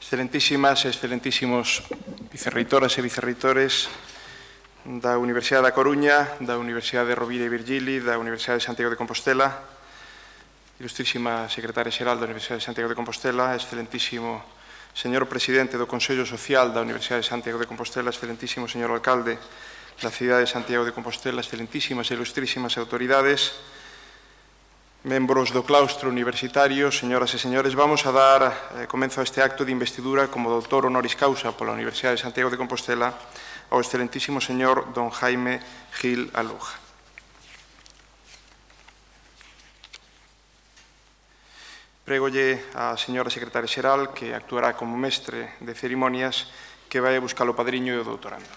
Excelentísimas e excelentísimos vicerreitoras e vicerreitores da Universidade da Coruña, da Universidade de Rovira e Virgili, da Universidade de Santiago de Compostela, ilustrísima secretaria xeral da Universidade de Santiago de Compostela, excelentísimo señor presidente do Consello Social da Universidade de Santiago de Compostela, excelentísimo señor alcalde da cidade de Santiago de Compostela, excelentísimas e ilustrísimas autoridades, membros do claustro universitario, señoras e señores, vamos a dar comenzo a este acto de investidura como doutor honoris causa pola Universidade de Santiago de Compostela ao excelentísimo señor don Jaime Gil Aluja. Prégolle á señora secretaria xeral, que actuará como mestre de cerimonias, que vai a buscar o padriño e o doutorando.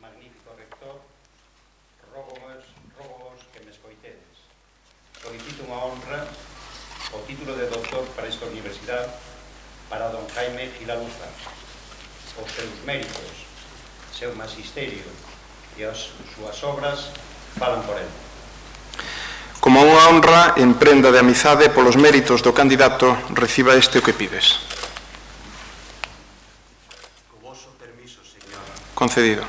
Magnífico rector, rogo-vos que me escoitedes. Solicito unha honra o título de doctor para esta universidade para don Jaime Gil Aluja. Os seus méritos, seu magisterio e as súas obras falan por él. Como unha honra en prenda de amizade polos méritos do candidato, reciba este o que pides. Co voso permiso, señor. Concedido.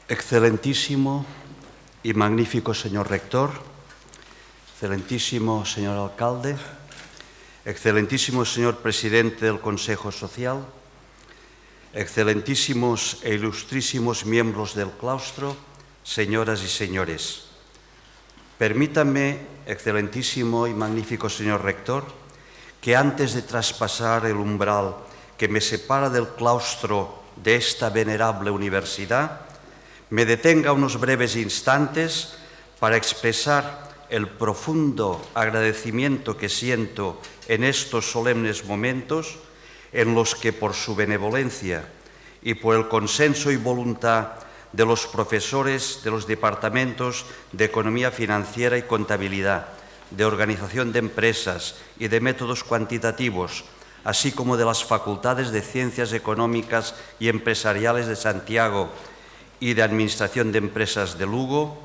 Excelentísimo y magnífico señor rector, excelentísimo señor alcalde, excelentísimo señor presidente del Consejo Social, excelentísimos e ilustrísimos miembros del claustro, señoras y señores. Permítame, excelentísimo y magnífico señor rector, que antes de traspasar el umbral que me separa del claustro de esta venerable universidad, me detenga unos breves instantes para expresar el profundo agradecimiento que siento en estos solemnes momentos en los que, por su benevolencia y por el consenso y voluntad de los profesores de los departamentos de Economía Financiera y Contabilidad, de Organización de Empresas y de Métodos Cuantitativos, así como de las Facultades de Ciencias Económicas y Empresariales de Santiago y de Administración de Empresas de Lugo,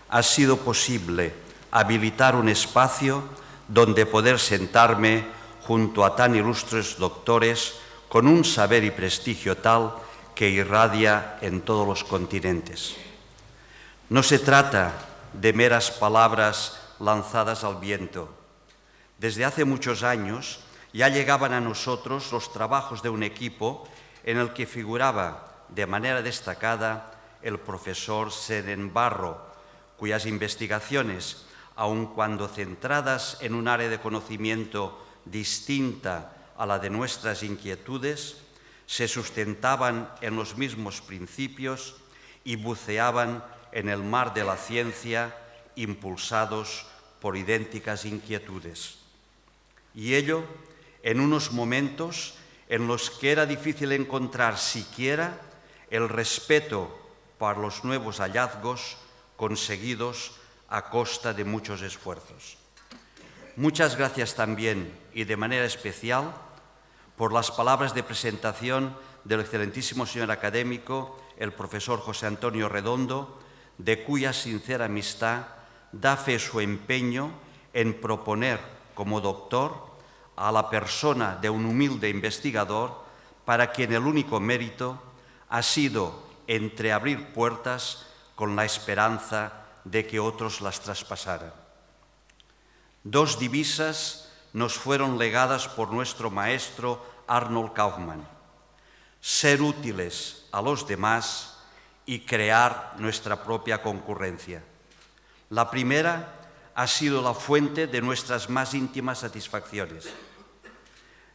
ha sido posible habilitar un espacio donde poder sentarme junto a tan ilustres doctores con un saber y prestigio tal que irradia en todos los continentes. No se trata de meras palabras lanzadas al viento. Desde hace muchos años ya llegaban a nosotros los trabajos de un equipo en el que figuraba de manera destacada el profesor Seren Barro, cuyas investigaciones, aun cuando centradas en un área de conocimiento distinta a la de nuestras inquietudes, se sustentaban en los mismos principios y buceaban en el mar de la ciencia, impulsados por idénticas inquietudes. Y ello en unos momentos en los que era difícil encontrar siquiera el respeto para los nuevos hallazgos conseguidos a costa de muchos esfuerzos. Muchas gracias también, y de manera especial, por las palabras de presentación del excelentísimo señor académico, el profesor José Antonio Redondo, de cuya sincera amistad da fe su empeño en proponer como doctor a la persona de un humilde investigador para quien el único mérito ha sido entreabrir puertas con la esperanza de que otros las traspasaran. Dos divisas nos fueron legadas por nuestro maestro Arnold Kaufmann: ser útiles a los demás y crear nuestra propia concurrencia. La primera ha sido la fuente de nuestras más íntimas satisfacciones.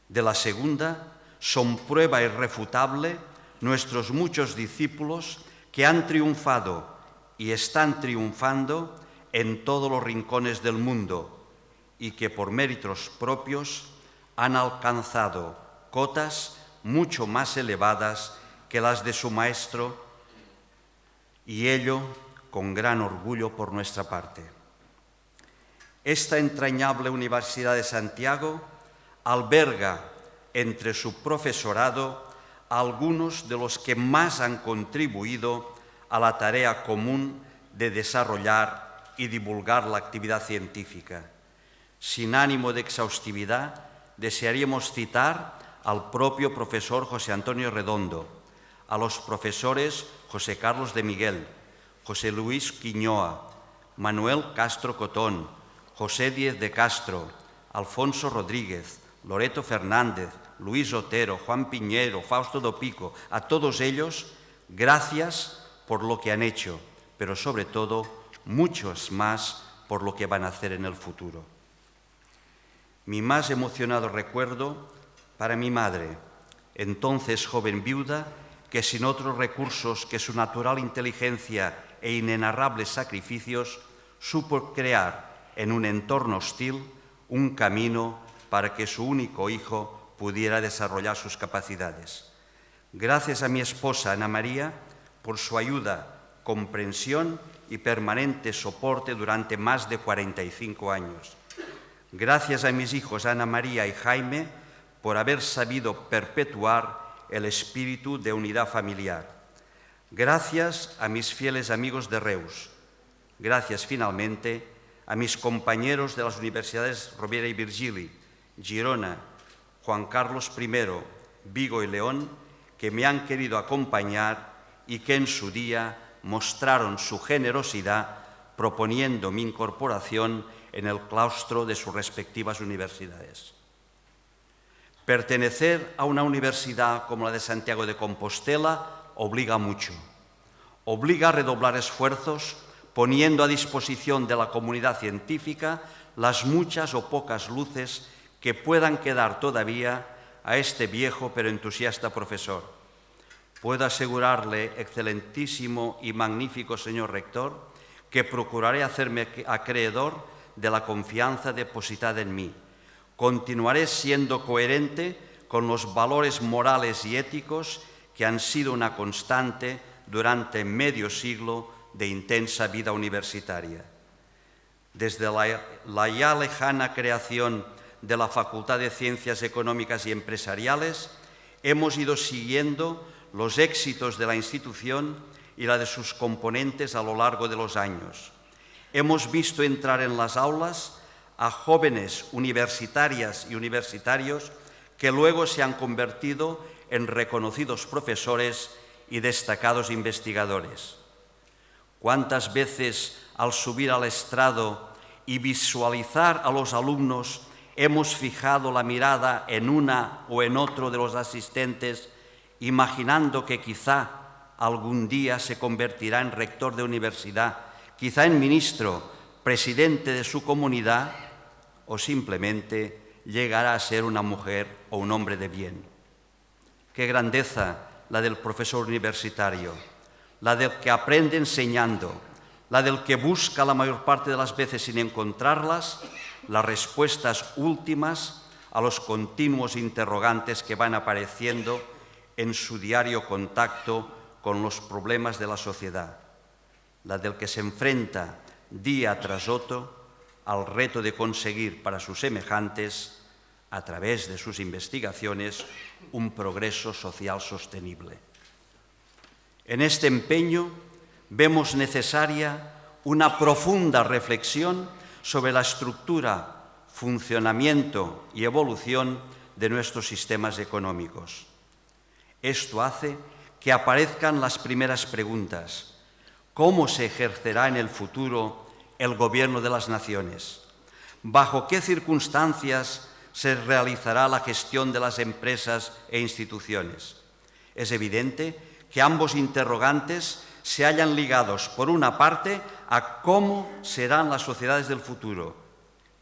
De la segunda son prueba irrefutable nuestros muchos discípulos que han triunfado y están triunfando en todos los rincones del mundo y que por méritos propios han alcanzado cotas mucho más elevadas que las de su maestro, y ello con gran orgullo por nuestra parte. Esta entrañable Universidad de Santiago alberga entre su profesorado a algunos de los que más han contribuido a la tarea común de desarrollar y divulgar la actividad científica. Sin ánimo de exhaustividad, desearíamos citar al propio profesor José Antonio Redondo, a los profesores José Carlos de Miguel, José Luis Quiñoa, Manuel Castro Cotón, José Díez de Castro, Alfonso Rodríguez, Loreto Fernández, Luis Otero, Juan Piñero, Fausto Dopico. A todos ellos, gracias por lo que han hecho, pero sobre todo, muchos más por lo que van a hacer en el futuro. Mi más emocionado recuerdo para mi madre, entonces joven viuda, que sin otros recursos que su natural inteligencia e inenarrables sacrificios, supo crear en un entorno hostil un camino para que su único hijo pudiera desarrollar sus capacidades. Gracias a mi esposa Ana María por su ayuda, comprensión y permanente soporte durante más de 45 años. Gracias a mis hijos Ana María y Jaime por haber sabido perpetuar el espíritu de unidad familiar. Gracias a mis fieles amigos de Reus. Gracias finalmente a mis compañeros de las universidades Rovira y Virgili, Girona, Juan Carlos I, Vigo y León, que me han querido acompañar y que en su día mostraron su generosidad proponiendo mi incorporación en el claustro de sus respectivas universidades. Pertenecer a una universidad como la de Santiago de Compostela obliga mucho. Obliga a redoblar esfuerzos poniendo a disposición de la comunidad científica las muchas o pocas luces que puedan quedar todavía a este viejo pero entusiasta profesor. Puedo asegurarle, excelentísimo y magnífico señor rector, que procuraré hacerme acreedor de la confianza depositada en mí. Continuaré siendo coherente con los valores morales y éticos que han sido una constante durante medio siglo de intensa vida universitaria. Desde la ya lejana creación de la Facultad de Ciencias Económicas y Empresariales, hemos ido siguiendo los éxitos de la institución y la de sus componentes a lo largo de los años. Hemos visto entrar en las aulas a jóvenes universitarias y universitarios que luego se han convertido en reconocidos profesores y destacados investigadores. ¿Cuántas veces al subir al estrado y visualizar a los alumnos hemos fijado la mirada en una o en otro de los asistentes, imaginando que quizá algún día se convertirá en rector de universidad, quizá en ministro, presidente de su comunidad o simplemente llegará a ser una mujer o un hombre de bien? Qué grandeza la del profesor universitario, la del que aprende enseñando, la del que busca la mayor parte de las veces sin encontrarlas las respuestas últimas a los continuos interrogantes que van apareciendo en su diario contacto con los problemas de la sociedad, la del que se enfrenta día tras otro al reto de conseguir para sus semejantes, a través de sus investigaciones, un progreso social sostenible. En este empeño vemos necesaria una profunda reflexión sobre la estructura, funcionamiento y evolución de nuestros sistemas económicos. Esto hace que aparezcan las primeras preguntas. ¿Cómo se ejercerá en el futuro el gobierno de las naciones? ¿Bajo qué circunstancias se realizará la gestión de las empresas e instituciones? Es evidente que ambos interrogantes se hallan ligados, por una parte, a cómo serán las sociedades del futuro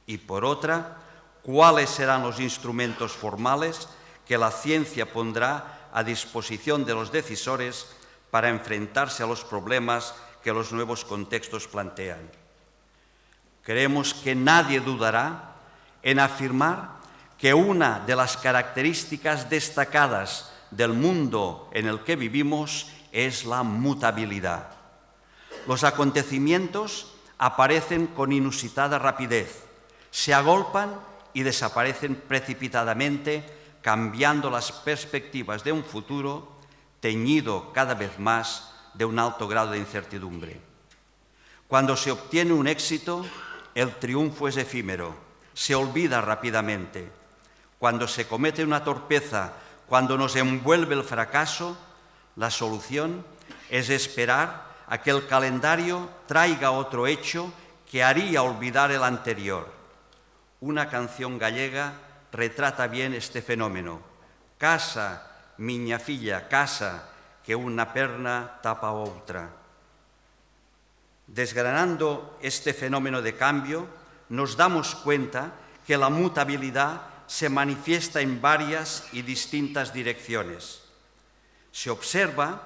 y, por otra, cuáles serán los instrumentos formales que la ciencia pondrá a disposición de los decisores para enfrentarse a los problemas que los nuevos contextos plantean. Creemos que nadie dudará en afirmar que una de las características destacadas del mundo en el que vivimos es la mutabilidad. Los acontecimientos aparecen con inusitada rapidez, se agolpan y desaparecen precipitadamente, cambiando las perspectivas de un futuro teñido cada vez más de un alto grado de incertidumbre. Cuando se obtiene un éxito, el triunfo es efímero, se olvida rápidamente. Cuando se comete una torpeza, cuando nos envuelve el fracaso, la solución es esperar a que el calendario traiga otro hecho que haría olvidar el anterior. Una canción gallega retrata bien este fenómeno. Casa, miña filla, casa, que una perna tapa outra. Desgranando este fenómeno de cambio, nos damos cuenta que la mutabilidad se manifiesta en varias y distintas direcciones. Se observa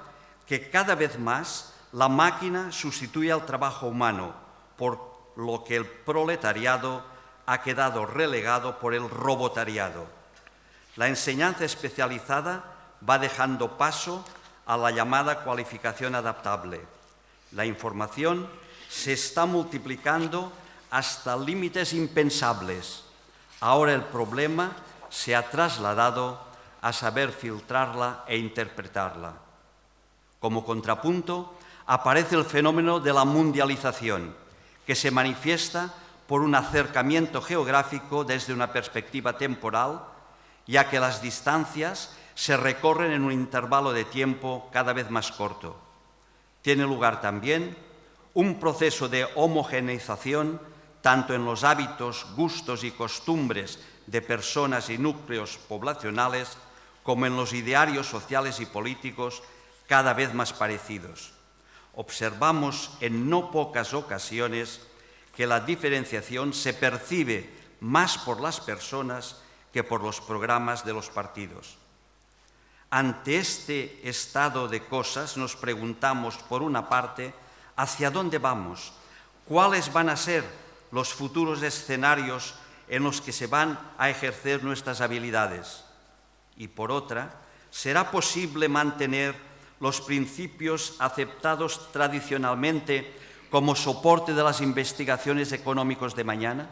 que cada vez más la máquina sustituye al trabajo humano, por lo que el proletariado ha quedado relegado por el robotariado. La enseñanza especializada va dejando paso a la llamada cualificación adaptable. La información se está multiplicando hasta límites impensables. Ahora el problema se ha trasladado a saber filtrarla e interpretarla. Como contrapunto, aparece el fenómeno de la mundialización, que se manifiesta por un acercamiento geográfico desde una perspectiva temporal, ya que las distancias se recorren en un intervalo de tiempo cada vez más corto. Tiene lugar también un proceso de homogeneización tanto en los hábitos, gustos y costumbres de personas y núcleos poblacionales como en los idearios sociales y políticos cada vez más parecidos. Observamos en no pocas ocasiones que la diferenciación se percibe más por las personas que por los programas de los partidos. Ante este estado de cosas nos preguntamos, por una parte, ¿hacia dónde vamos? ¿Cuáles van a ser los futuros escenarios en los que se van a ejercer nuestras habilidades? Y por otra, ¿será posible mantener los principios aceptados tradicionalmente como soporte de las investigaciones económicas de mañana?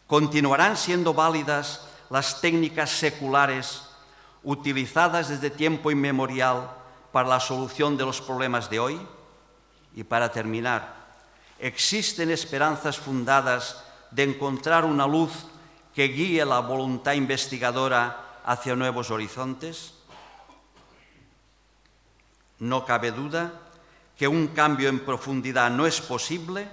¿Continuarán siendo válidas las técnicas seculares utilizadas desde tiempo inmemorial para la solución de los problemas de hoy? Y para terminar, ¿existen esperanzas fundadas de encontrar una luz que guíe la voluntad investigadora hacia nuevos horizontes? No cabe duda que un cambio en profundidad no es posible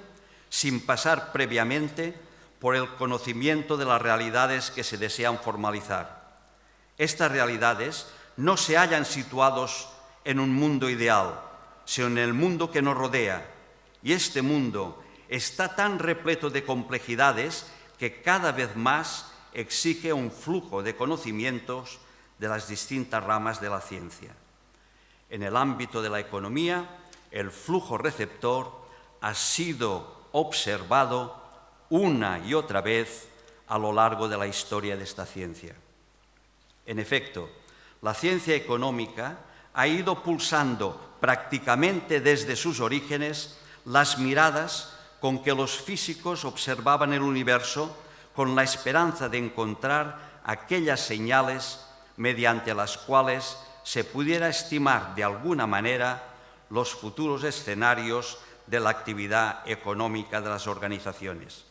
sin pasar previamente por el conocimiento de las realidades que se desean formalizar. Estas realidades no se hallan situados en un mundo ideal, sino en el mundo que nos rodea, y este mundo está tan repleto de complejidades que cada vez más exige un flujo de conocimientos de las distintas ramas de la ciencia. En el ámbito de la economía, el flujo receptor ha sido observado una y otra vez a lo largo de la historia de esta ciencia. En efecto, la ciencia económica ha ido pulsando prácticamente desde sus orígenes las miradas con que los físicos observaban el universo con la esperanza de encontrar aquellas señales mediante las cuales se pudiera estimar de alguna manera los futuros escenarios de la actividad económica de las organizaciones.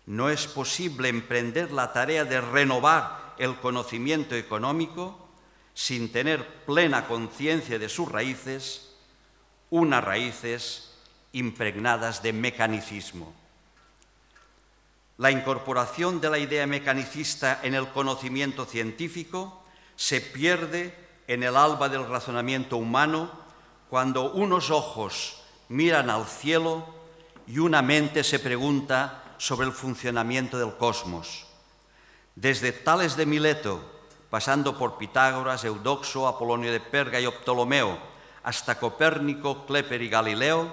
No es posible emprender la tarea de renovar el conocimiento económico sin tener plena conciencia de sus raíces, unas raíces impregnadas de mecanicismo. La incorporación de la idea mecanicista en el conocimiento científico se pierde en el alba del razonamiento humano cuando unos ojos miran al cielo y una mente se pregunta sobre el funcionamiento del cosmos. Desde Tales de Mileto, pasando por Pitágoras, Eudoxo, Apolonio de Perga y Ptolomeo, hasta Copérnico, Kepler y Galileo,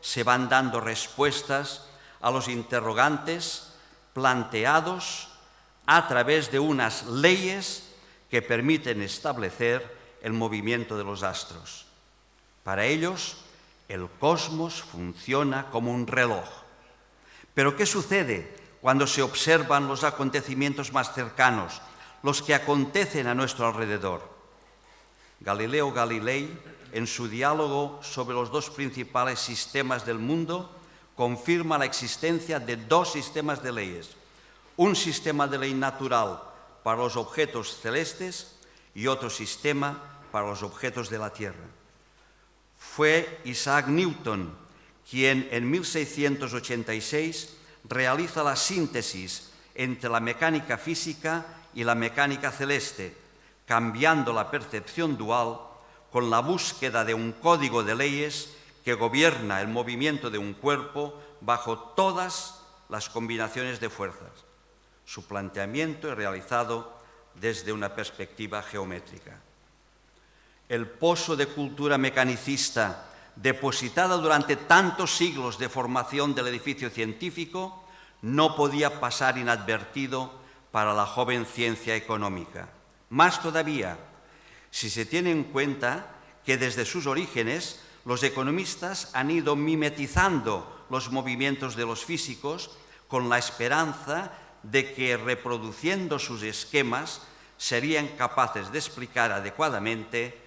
se van dando respuestas a los interrogantes planteados a través de unas leyes que permiten establecer el movimiento de los astros. Para ellos, el cosmos funciona como un reloj. Pero ¿qué sucede cuando se observan los acontecimientos más cercanos, los que acontecen a nuestro alrededor? Galileo Galilei, en su diálogo sobre los dos principales sistemas del mundo, confirma la existencia de dos sistemas de leyes: un sistema de ley natural para los objetos celestes y otro sistema para los objetos de la Tierra. Fue Isaac Newton quien en 1686 realiza la síntesis entre la mecánica física y la mecánica celeste, cambiando la percepción dual con la búsqueda de un código de leyes que gobierna el movimiento de un cuerpo bajo todas las combinaciones de fuerzas. Su planteamiento es realizado desde una perspectiva geométrica. El pozo de cultura mecanicista depositada durante tantos siglos de formación del edificio científico no podía pasar inadvertido para la joven ciencia económica. Más todavía, si se tiene en cuenta que desde sus orígenes los economistas han ido mimetizando los movimientos de los físicos con la esperanza de que, reproduciendo sus esquemas, serían capaces de explicar adecuadamente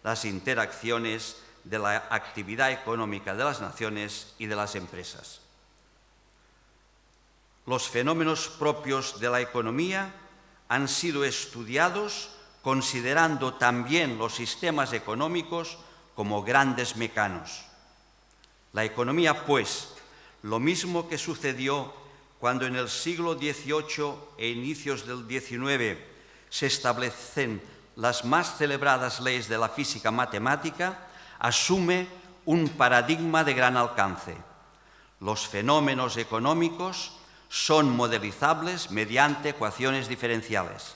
las interacciones de la actividad económica de las naciones y de las empresas. Los fenómenos propios de la economía han sido estudiados considerando también los sistemas económicos como grandes mecanos. La economía, pues, lo mismo que sucedió cuando en el siglo XVIII e inicios del XIX se establecen las más celebradas leyes de la física matemática, asume un paradigma de gran alcance. Los fenómenos económicos son modelizables mediante ecuaciones diferenciales.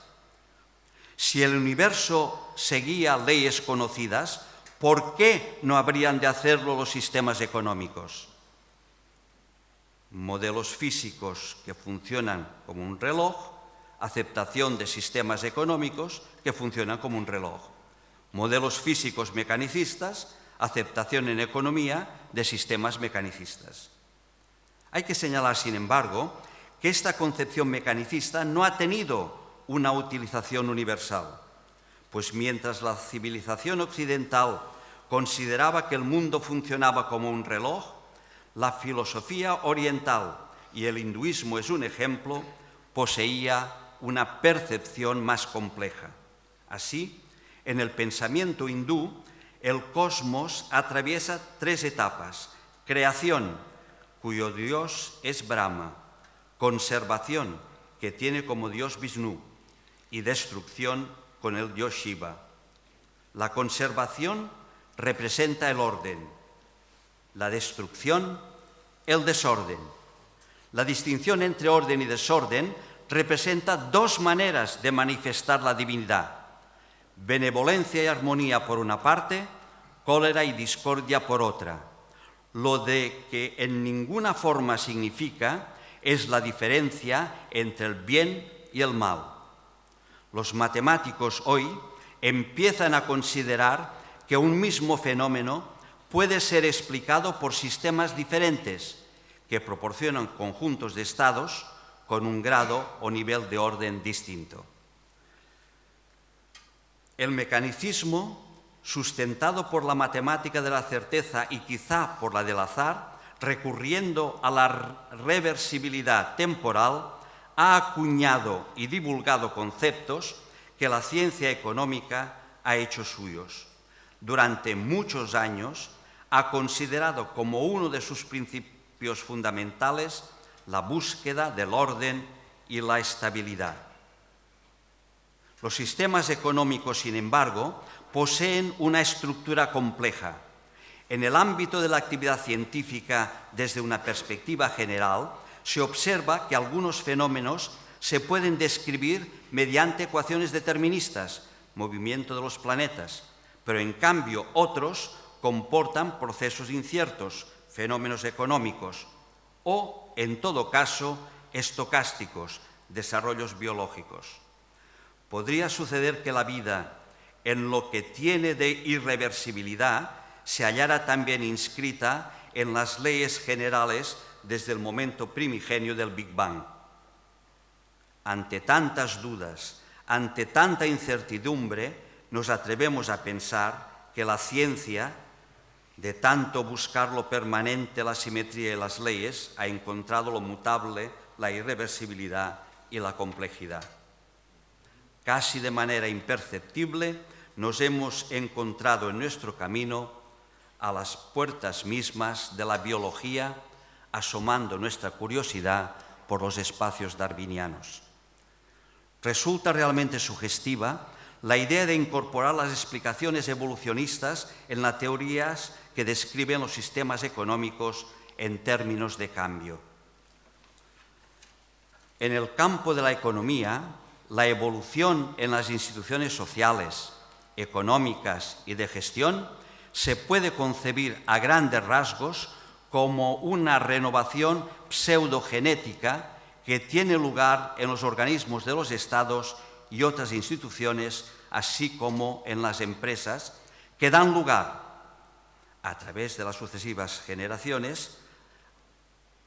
Si el universo seguía leyes conocidas, ¿por qué no habrían de hacerlo los sistemas económicos? Modelos físicos que funcionan como un reloj, aceptación de sistemas económicos que funcionan como un reloj. Modelos físicos mecanicistas, aceptación en economía de sistemas mecanicistas. Hay que señalar, sin embargo, que esta concepción mecanicista no ha tenido una utilización universal, pues mientras la civilización occidental consideraba que el mundo funcionaba como un reloj, la filosofía oriental, y el hinduismo es un ejemplo, poseía una percepción más compleja. Así, en el pensamiento hindú, el cosmos atraviesa 3 etapas: creación, cuyo dios es Brahma; conservación, que tiene como dios Vishnu; y destrucción, con el dios Shiva. La conservación representa el orden, la destrucción, el desorden. La distinción entre orden y desorden representa 2 maneras de manifestar la divinidad: benevolencia y armonía por una parte, cólera y discordia por otra. Lo de que en ninguna forma significa es la diferencia entre el bien y el mal. Los matemáticos hoy empiezan a considerar que un mismo fenómeno puede ser explicado por sistemas diferentes que proporcionan conjuntos de estados con un grado o nivel de orden distinto. El mecanicismo, sustentado por la matemática de la certeza y quizá por la del azar, recurriendo a la reversibilidad temporal, ha acuñado y divulgado conceptos que la ciencia económica ha hecho suyos. Durante muchos años ha considerado como uno de sus principios fundamentales la búsqueda del orden y la estabilidad. Los sistemas económicos, sin embargo, poseen una estructura compleja. En el ámbito de la actividad científica, desde una perspectiva general, se observa que algunos fenómenos se pueden describir mediante ecuaciones deterministas, movimiento de los planetas, pero en cambio otros comportan procesos inciertos, fenómenos económicos, o, en todo caso, estocásticos, desarrollos biológicos. Podría suceder que la vida, en lo que tiene de irreversibilidad, se hallara también inscrita en las leyes generales desde el momento primigenio del Big Bang. Ante tantas dudas, ante tanta incertidumbre, nos atrevemos a pensar que la ciencia, de tanto buscar lo permanente, la simetría y las leyes, ha encontrado lo mutable, la irreversibilidad y la complejidad. Casi de manera imperceptible, nos hemos encontrado en nuestro camino a las puertas mismas de la biología, asomando nuestra curiosidad por los espacios darwinianos. Resulta realmente sugestiva la idea de incorporar las explicaciones evolucionistas en las teorías que describen los sistemas económicos en términos de cambio. En el campo de la economía, la evolución en las instituciones sociales, económicas y de gestión se puede concebir a grandes rasgos como una renovación pseudogenética que tiene lugar en los organismos de los estados y otras instituciones, así como en las empresas, que dan lugar, a través de las sucesivas generaciones,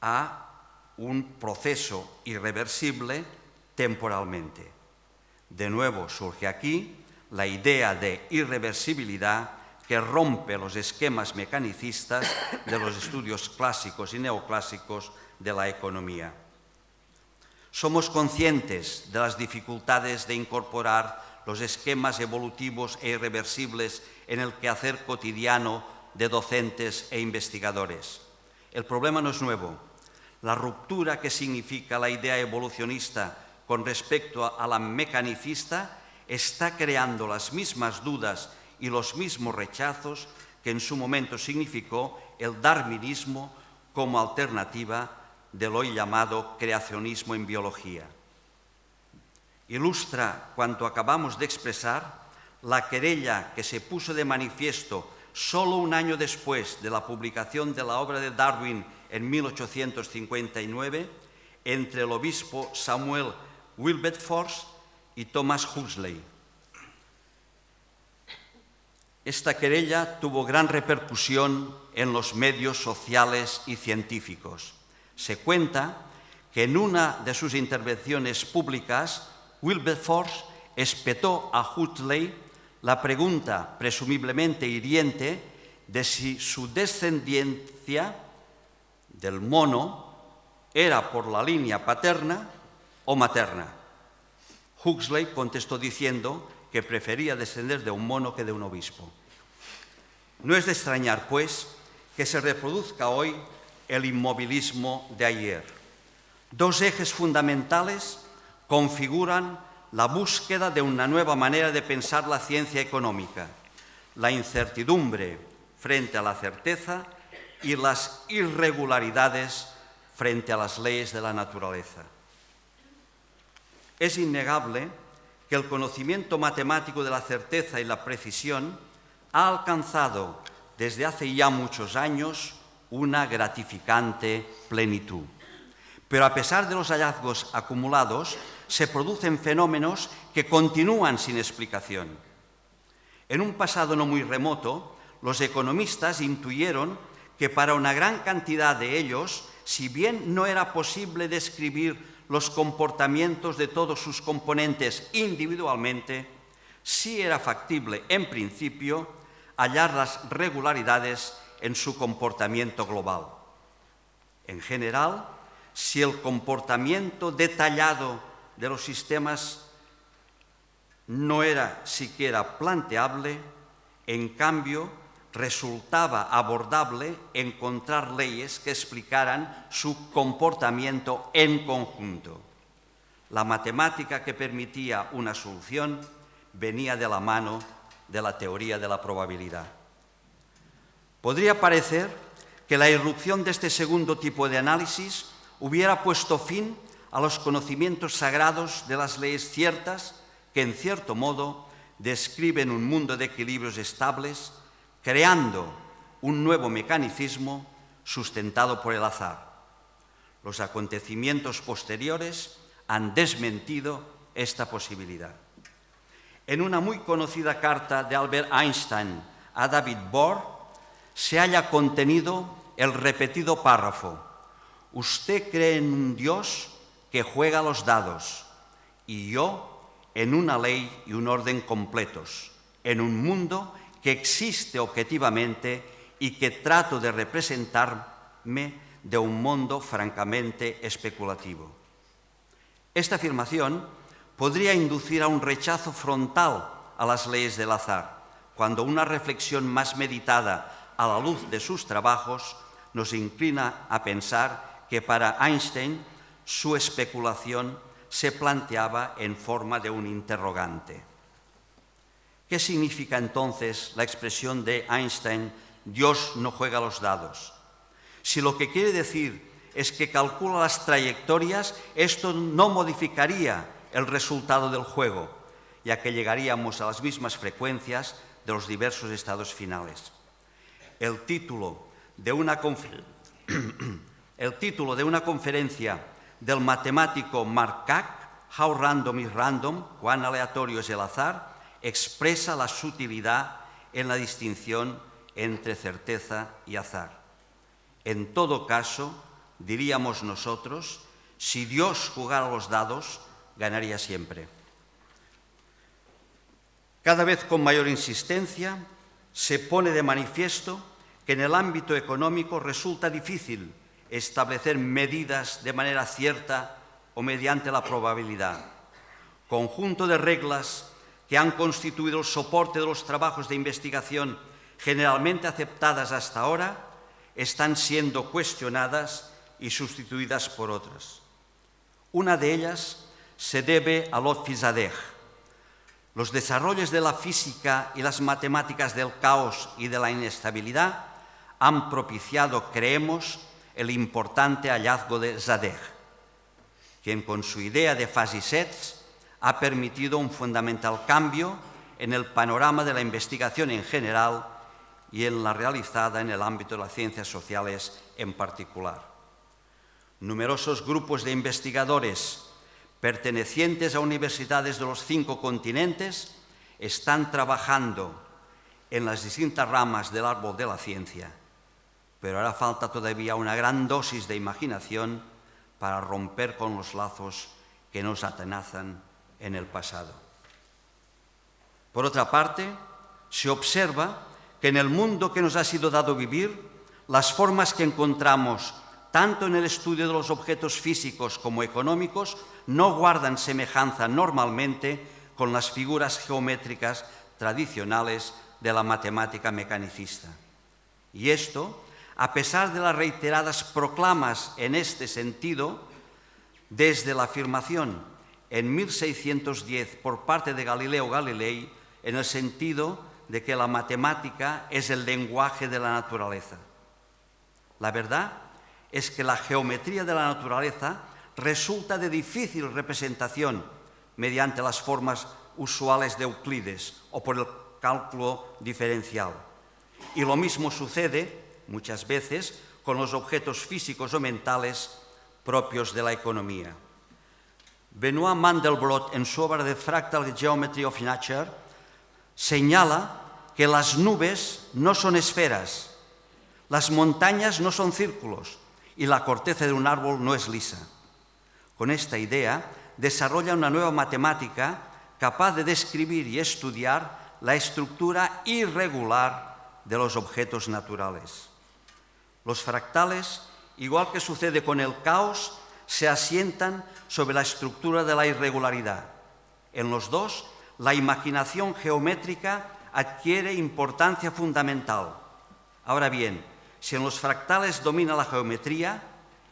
a un proceso irreversible temporalmente. De nuevo surge aquí la idea de irreversibilidad que rompe los esquemas mecanicistas de los estudios clásicos y neoclásicos de la economía. Somos conscientes de las dificultades de incorporar los esquemas evolutivos e irreversibles en el quehacer cotidiano de docentes e investigadores. El problema no es nuevo. La ruptura que significa la idea evolucionista con respecto a la mecanicista está creando las mismas dudas y los mismos rechazos que en su momento significó el darwinismo como alternativa del hoy llamado creacionismo en biología. Ilustra cuanto acabamos de expresar la querella que se puso de manifiesto solo un año después de la publicación de la obra de Darwin en 1859 entre el obispo Samuel Wilberforce y Thomas Huxley. Esta querella tuvo gran repercusión en los medios sociales y científicos. Se cuenta que en una de sus intervenciones públicas, Wilberforce espetó a Huxley la pregunta presumiblemente hiriente de si su descendencia del mono era por la línea paterna o materna. Huxley contestó diciendo que prefería descender de un mono que de un obispo. No es de extrañar, pues, que se reproduzca hoy el inmovilismo de ayer. Dos ejes fundamentales configuran la búsqueda de una nueva manera de pensar la ciencia económica: la incertidumbre frente a la certeza y las irregularidades frente a las leyes de la naturaleza. Es innegable que el conocimiento matemático de la certeza y la precisión ha alcanzado desde hace ya muchos años una gratificante plenitud. Pero a pesar de los hallazgos acumulados, se producen fenómenos que continúan sin explicación. En un pasado no muy remoto, los economistas intuyeron que para una gran cantidad de ellos, si bien no era posible describir los comportamientos de todos sus componentes individualmente, sí era factible, en principio, hallar las regularidades en su comportamiento global. En general, si el comportamiento detallado de los sistemas no era siquiera planteable, en cambio, resultaba abordable encontrar leyes que explicaran su comportamiento en conjunto. La matemática que permitía una solución venía de la mano de la teoría de la probabilidad. Podría parecer que la irrupción de este segundo tipo de análisis hubiera puesto fin a los conocimientos sagrados de las leyes ciertas que, en cierto modo, describen un mundo de equilibrios estables, creando un nuevo mecanicismo sustentado por el azar. Los acontecimientos posteriores han desmentido esta posibilidad. En una muy conocida carta de Albert Einstein a David Bohr se halla contenido el repetido párrafo: «Usted cree en un Dios que juega los dados y yo en una ley y un orden completos, en un mundo que existe objetivamente y que trato de representarme de un mundo francamente especulativo». Esta afirmación podría inducir a un rechazo frontal a las leyes del azar, cuando una reflexión más meditada a la luz de sus trabajos nos inclina a pensar que para Einstein su especulación se planteaba en forma de un interrogante. ¿Qué significa entonces la expresión de Einstein, Dios no juega los dados? Si lo que quiere decir es que calcula las trayectorias, esto no modificaría el resultado del juego, ya que llegaríamos a las mismas frecuencias de los diversos estados finales. El título de una conferencia del matemático Mark Kac, How Random is Random, cuán aleatorio es el azar, expresa la sutilidad en la distinción entre certeza y azar. En todo caso, diríamos nosotros, si Dios jugara los dados, ganaría siempre. Cada vez con mayor insistencia se pone de manifiesto que en el ámbito económico resulta difícil establecer medidas de manera cierta o mediante la probabilidad. Conjunto de reglas que han constituido el soporte de los trabajos de investigación generalmente aceptadas hasta ahora están siendo cuestionadas y sustituidas por otras. Una de ellas se debe a Lotfi-Zadeh. Los desarrollos de la física y las matemáticas del caos y de la inestabilidad han propiciado, creemos, el importante hallazgo de Zadev, quien con su idea de fascisets ha permitido un fundamental cambio en el panorama de la investigación en general y en la realizada en el ámbito de las ciencias sociales en particular. Numerosos grupos de investigadores pertenecientes a universidades de los 5 continentes están trabajando en las distintas ramas del árbol de la ciencia, pero hará falta todavía una gran dosis de imaginación para romper con los lazos que nos atenazan en el pasado. Por otra parte, se observa que en el mundo que nos ha sido dado vivir, las formas que encontramos tanto en el estudio de los objetos físicos como económicos no guardan semejanza normalmente con las figuras geométricas tradicionales de la matemática mecanicista. Y esto, a pesar de las reiteradas proclamas en este sentido, desde la afirmación en 1610 por parte de Galileo Galilei en el sentido de que la matemática es el lenguaje de la naturaleza. La verdad es que la geometría de la naturaleza resulta de difícil representación mediante las formas usuales de Euclides o por el cálculo diferencial. Y lo mismo sucede muchas veces con los objetos físicos o mentales propios de la economía. Benoit Mandelbrot, en su obra The Fractal Geometry of Nature, señala que las nubes no son esferas, las montañas no son círculos y la corteza de un árbol no es lisa. Con esta idea, desarrolla una nueva matemática capaz de describir y estudiar la estructura irregular de los objetos naturales. Los fractales, igual que sucede con el caos, se asientan sobre la estructura de la irregularidad. En los dos, la imaginación geométrica adquiere importancia fundamental. Ahora bien, si en los fractales domina la geometría,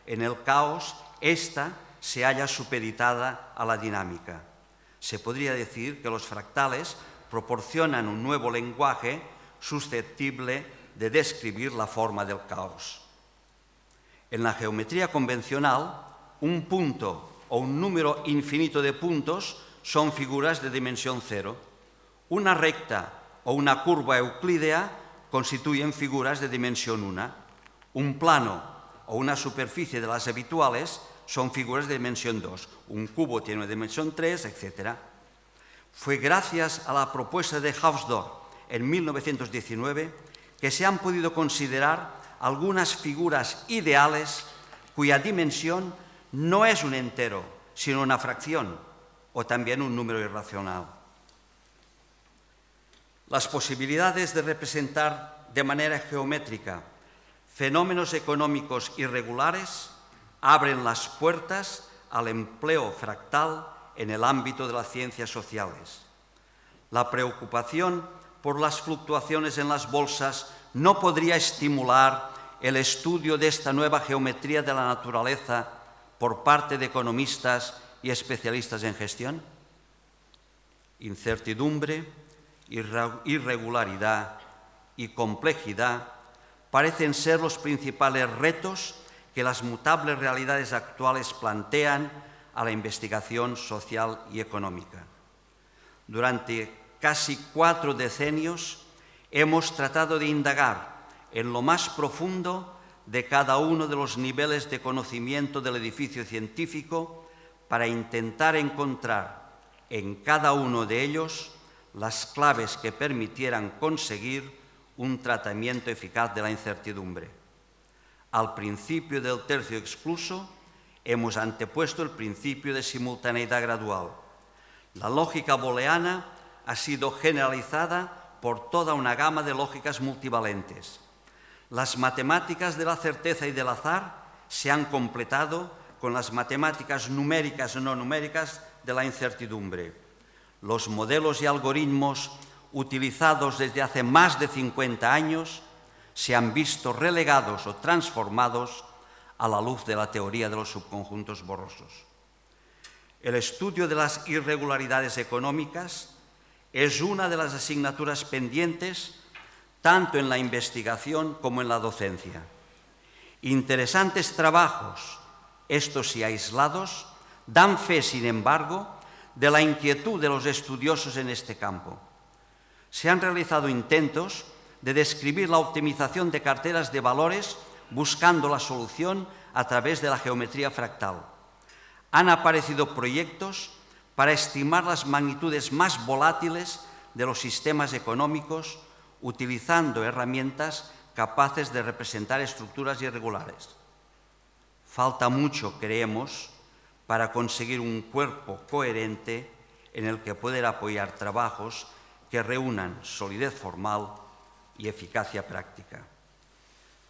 en el caos, ésta se halla supeditada a la dinámica. Se podría decir que los fractales proporcionan un nuevo lenguaje susceptible de describir la forma del caos. En la geometría convencional, un punto o un número infinito de puntos son figuras de dimensión cero. Una recta o una curva euclídea constituyen figuras de dimensión 1. Un plano o una superficie de las habituales son figuras de dimensión 2. Un cubo tiene una dimensión 3, etc. Fue gracias a la propuesta de Hausdorff en 1919 que se han podido considerar algunas figuras ideales cuya dimensión no es un entero, sino una fracción o también un número irracional. Las posibilidades de representar de manera geométrica fenómenos económicos irregulares abren las puertas al empleo fractal en el ámbito de las ciencias sociales. La preocupación por las fluctuaciones en las bolsas no podría estimular el estudio de esta nueva geometría de la naturaleza por parte de economistas y especialistas en gestión. Incertidumbre, irregularidad y complejidad parecen ser los principales retos que las mutables realidades actuales plantean a la investigación social y económica. Durante casi 4 decenios hemos tratado de indagar en lo más profundo de cada uno de los niveles de conocimiento del edificio científico para intentar encontrar en cada uno de ellos las claves que permitieran conseguir un tratamiento eficaz de la incertidumbre. Al principio del tercio excluso hemos antepuesto el principio de simultaneidad gradual. La lógica booleana ha sido generalizada por toda una gama de lógicas multivalentes. Las matemáticas de la certeza y del azar se han completado con las matemáticas numéricas o no numéricas de la incertidumbre. Los modelos y algoritmos utilizados desde hace más de 50 años se han visto relegados o transformados a la luz de la teoría de los subconjuntos borrosos. El estudio de las irregularidades económicas es una de las asignaturas pendientes tanto en la investigación como en la docencia. Interesantes trabajos, estos sí aislados, dan fe, sin embargo, de la inquietud de los estudiosos en este campo. Se han realizado intentos de describir la optimización de carteras de valores buscando la solución a través de la geometría fractal. Han aparecido proyectos para estimar las magnitudes más volátiles de los sistemas económicos utilizando herramientas capaces de representar estructuras irregulares. Falta mucho, creemos, para conseguir un cuerpo coherente en el que poder apoyar trabajos que reúnan solidez formal y eficacia práctica.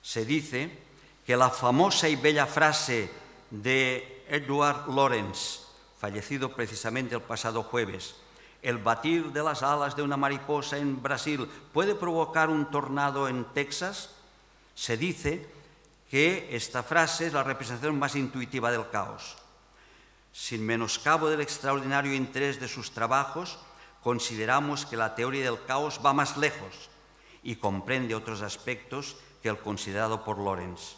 Se dice que la famosa y bella frase de Edward Lorenz, fallecido precisamente el pasado jueves, el batir de las alas de una mariposa en Brasil puede provocar un tornado en Texas. Se dice que esta frase es la representación más intuitiva del caos. Sin menoscabo del extraordinario interés de sus trabajos, consideramos que la teoría del caos va más lejos y comprende otros aspectos que el considerado por Lorenz.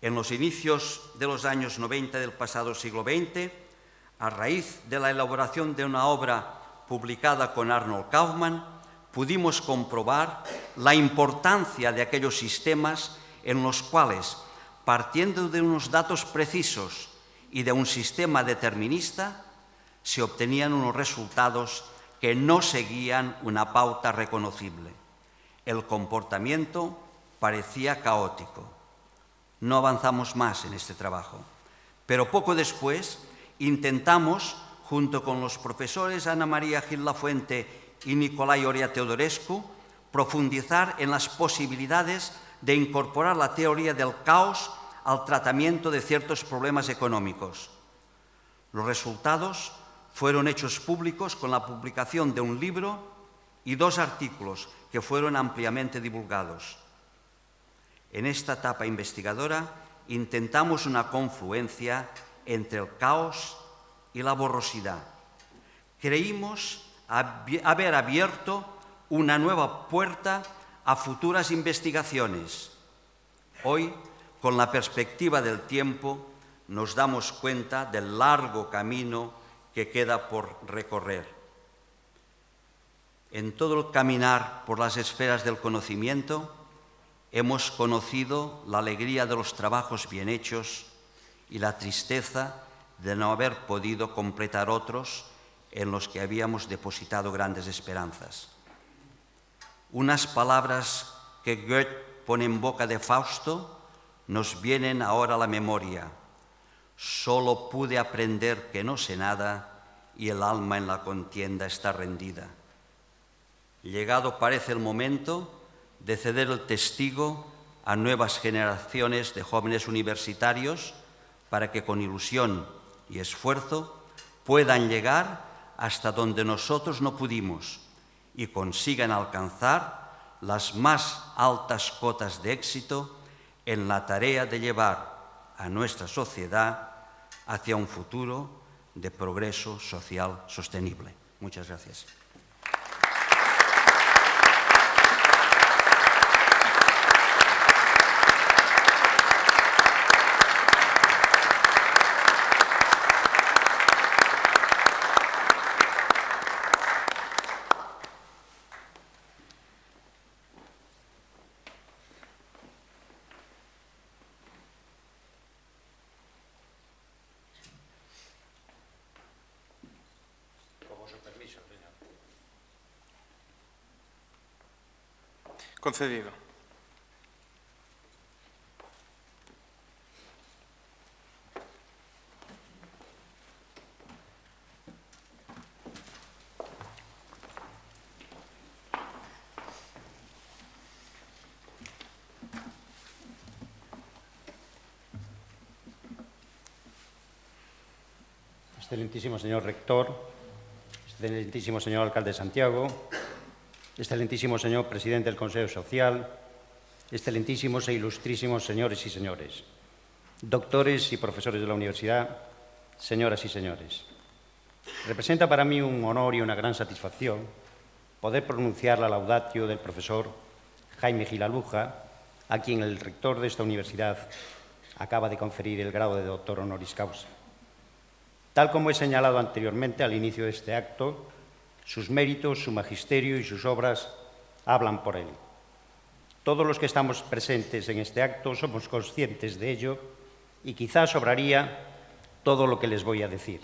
En los inicios de los años 90 del pasado siglo XX, a raíz de la elaboración de una obra publicada con Arnold Kaufman, pudimos comprobar la importancia de aquellos sistemas en los cuales, partiendo de unos datos precisos y de un sistema determinista, se obtenían unos resultados que no seguían una pauta reconocible. El comportamiento parecía caótico. No avanzamos más en este trabajo, pero poco después intentamos, junto con los profesores Ana María Gil Lafuente y Nicolai Oria Teodorescu, profundizar en las posibilidades de incorporar la teoría del caos al tratamiento de ciertos problemas económicos. Los resultados fueron hechos públicos con la publicación de un libro y 2 artículos que fueron ampliamente divulgados. En esta etapa investigadora intentamos una confluencia entre el caos y la borrosidad. Creímos haber abierto una nueva puerta a futuras investigaciones. Hoy, con la perspectiva del tiempo, nos damos cuenta del largo camino que queda por recorrer. En todo el caminar por las esferas del conocimiento, hemos conocido la alegría de los trabajos bien hechos y la tristeza de no haber podido completar otros en los que habíamos depositado grandes esperanzas. Unas palabras que Goethe pone en boca de Fausto nos vienen ahora a la memoria. Solo pude aprender que no sé nada y el alma en la contienda está rendida. Llegado parece el momento de ceder el testigo a nuevas generaciones de jóvenes universitarios para que con ilusión y esfuerzo puedan llegar hasta donde nosotros no pudimos y consigan alcanzar las más altas cotas de éxito en la tarea de llevar a nuestra sociedad hacia un futuro de progreso social sostenible. Muchas gracias. Concedido. Excelentísimo señor rector, excelentísimo señor alcalde de Santiago, excelentísimo señor presidente del Consejo Social, excelentísimos e ilustrísimos señores y señores, doctores y profesores de la universidad, señoras y señores. Representa para mí un honor y una gran satisfacción poder pronunciar la laudatio del profesor Jaime Gilaluja a quien el rector de esta universidad acaba de conferir el grado de doctor honoris causa. Tal como he señalado anteriormente al inicio de este acto, sus méritos, su magisterio y sus obras hablan por él. Todos los que estamos presentes en este acto somos conscientes de ello y quizás sobraría todo lo que les voy a decir,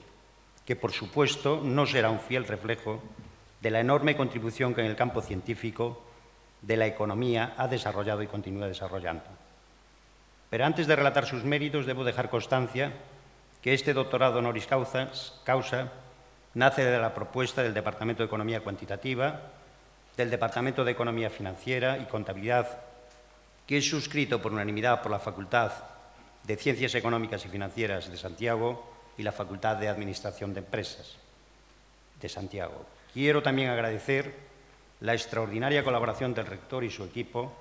que por supuesto no será un fiel reflejo de la enorme contribución que en el campo científico de la economía ha desarrollado y continúa desarrollando. Pero antes de relatar sus méritos, debo dejar constancia que este doctorado honoris causa nace de la propuesta del Departamento de Economía Cuantitativa, del Departamento de Economía Financiera y Contabilidad, que es suscrito por unanimidad por la Facultad de Ciencias Económicas y Financieras de Santiago y la Facultad de Administración de Empresas de Santiago. Quiero también agradecer la extraordinaria colaboración del rector y su equipo,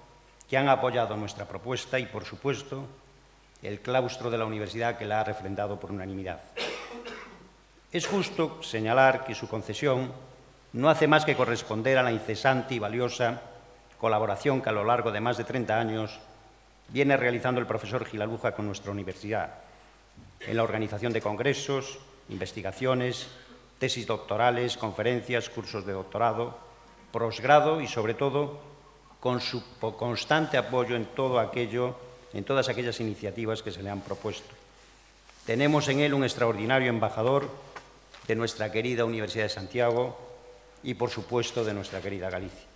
que han apoyado nuestra propuesta y, por supuesto, el claustro de la universidad, que la ha refrendado por unanimidad. Es justo señalar que su concesión no hace más que corresponder a la incesante y valiosa colaboración que a lo largo de más de 30 años viene realizando el profesor Gilaluja con nuestra universidad, en la organización de congresos, investigaciones, tesis doctorales, conferencias, cursos de doctorado, posgrado y, sobre todo, con su constante apoyo en todas aquellas iniciativas que se le han propuesto. Tenemos en él un extraordinario embajador de nuestra querida Universidad de Santiago y, por supuesto, de nuestra querida Galicia.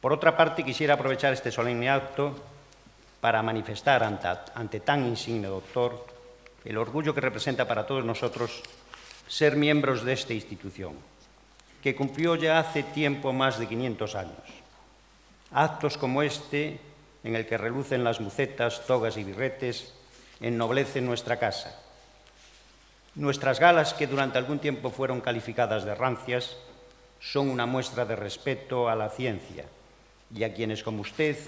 Por otra parte, quisiera aprovechar este solemne acto para manifestar ante tan insigne doctor el orgullo que representa para todos nosotros ser miembros de esta institución, que cumplió ya hace tiempo más de 500 años. Actos como este, en el que relucen las mucetas, togas y birretes, ennoblecen nuestra casa. Nuestras galas, que durante algún tiempo fueron calificadas de rancias, son una muestra de respeto a la ciencia y a quienes, como usted,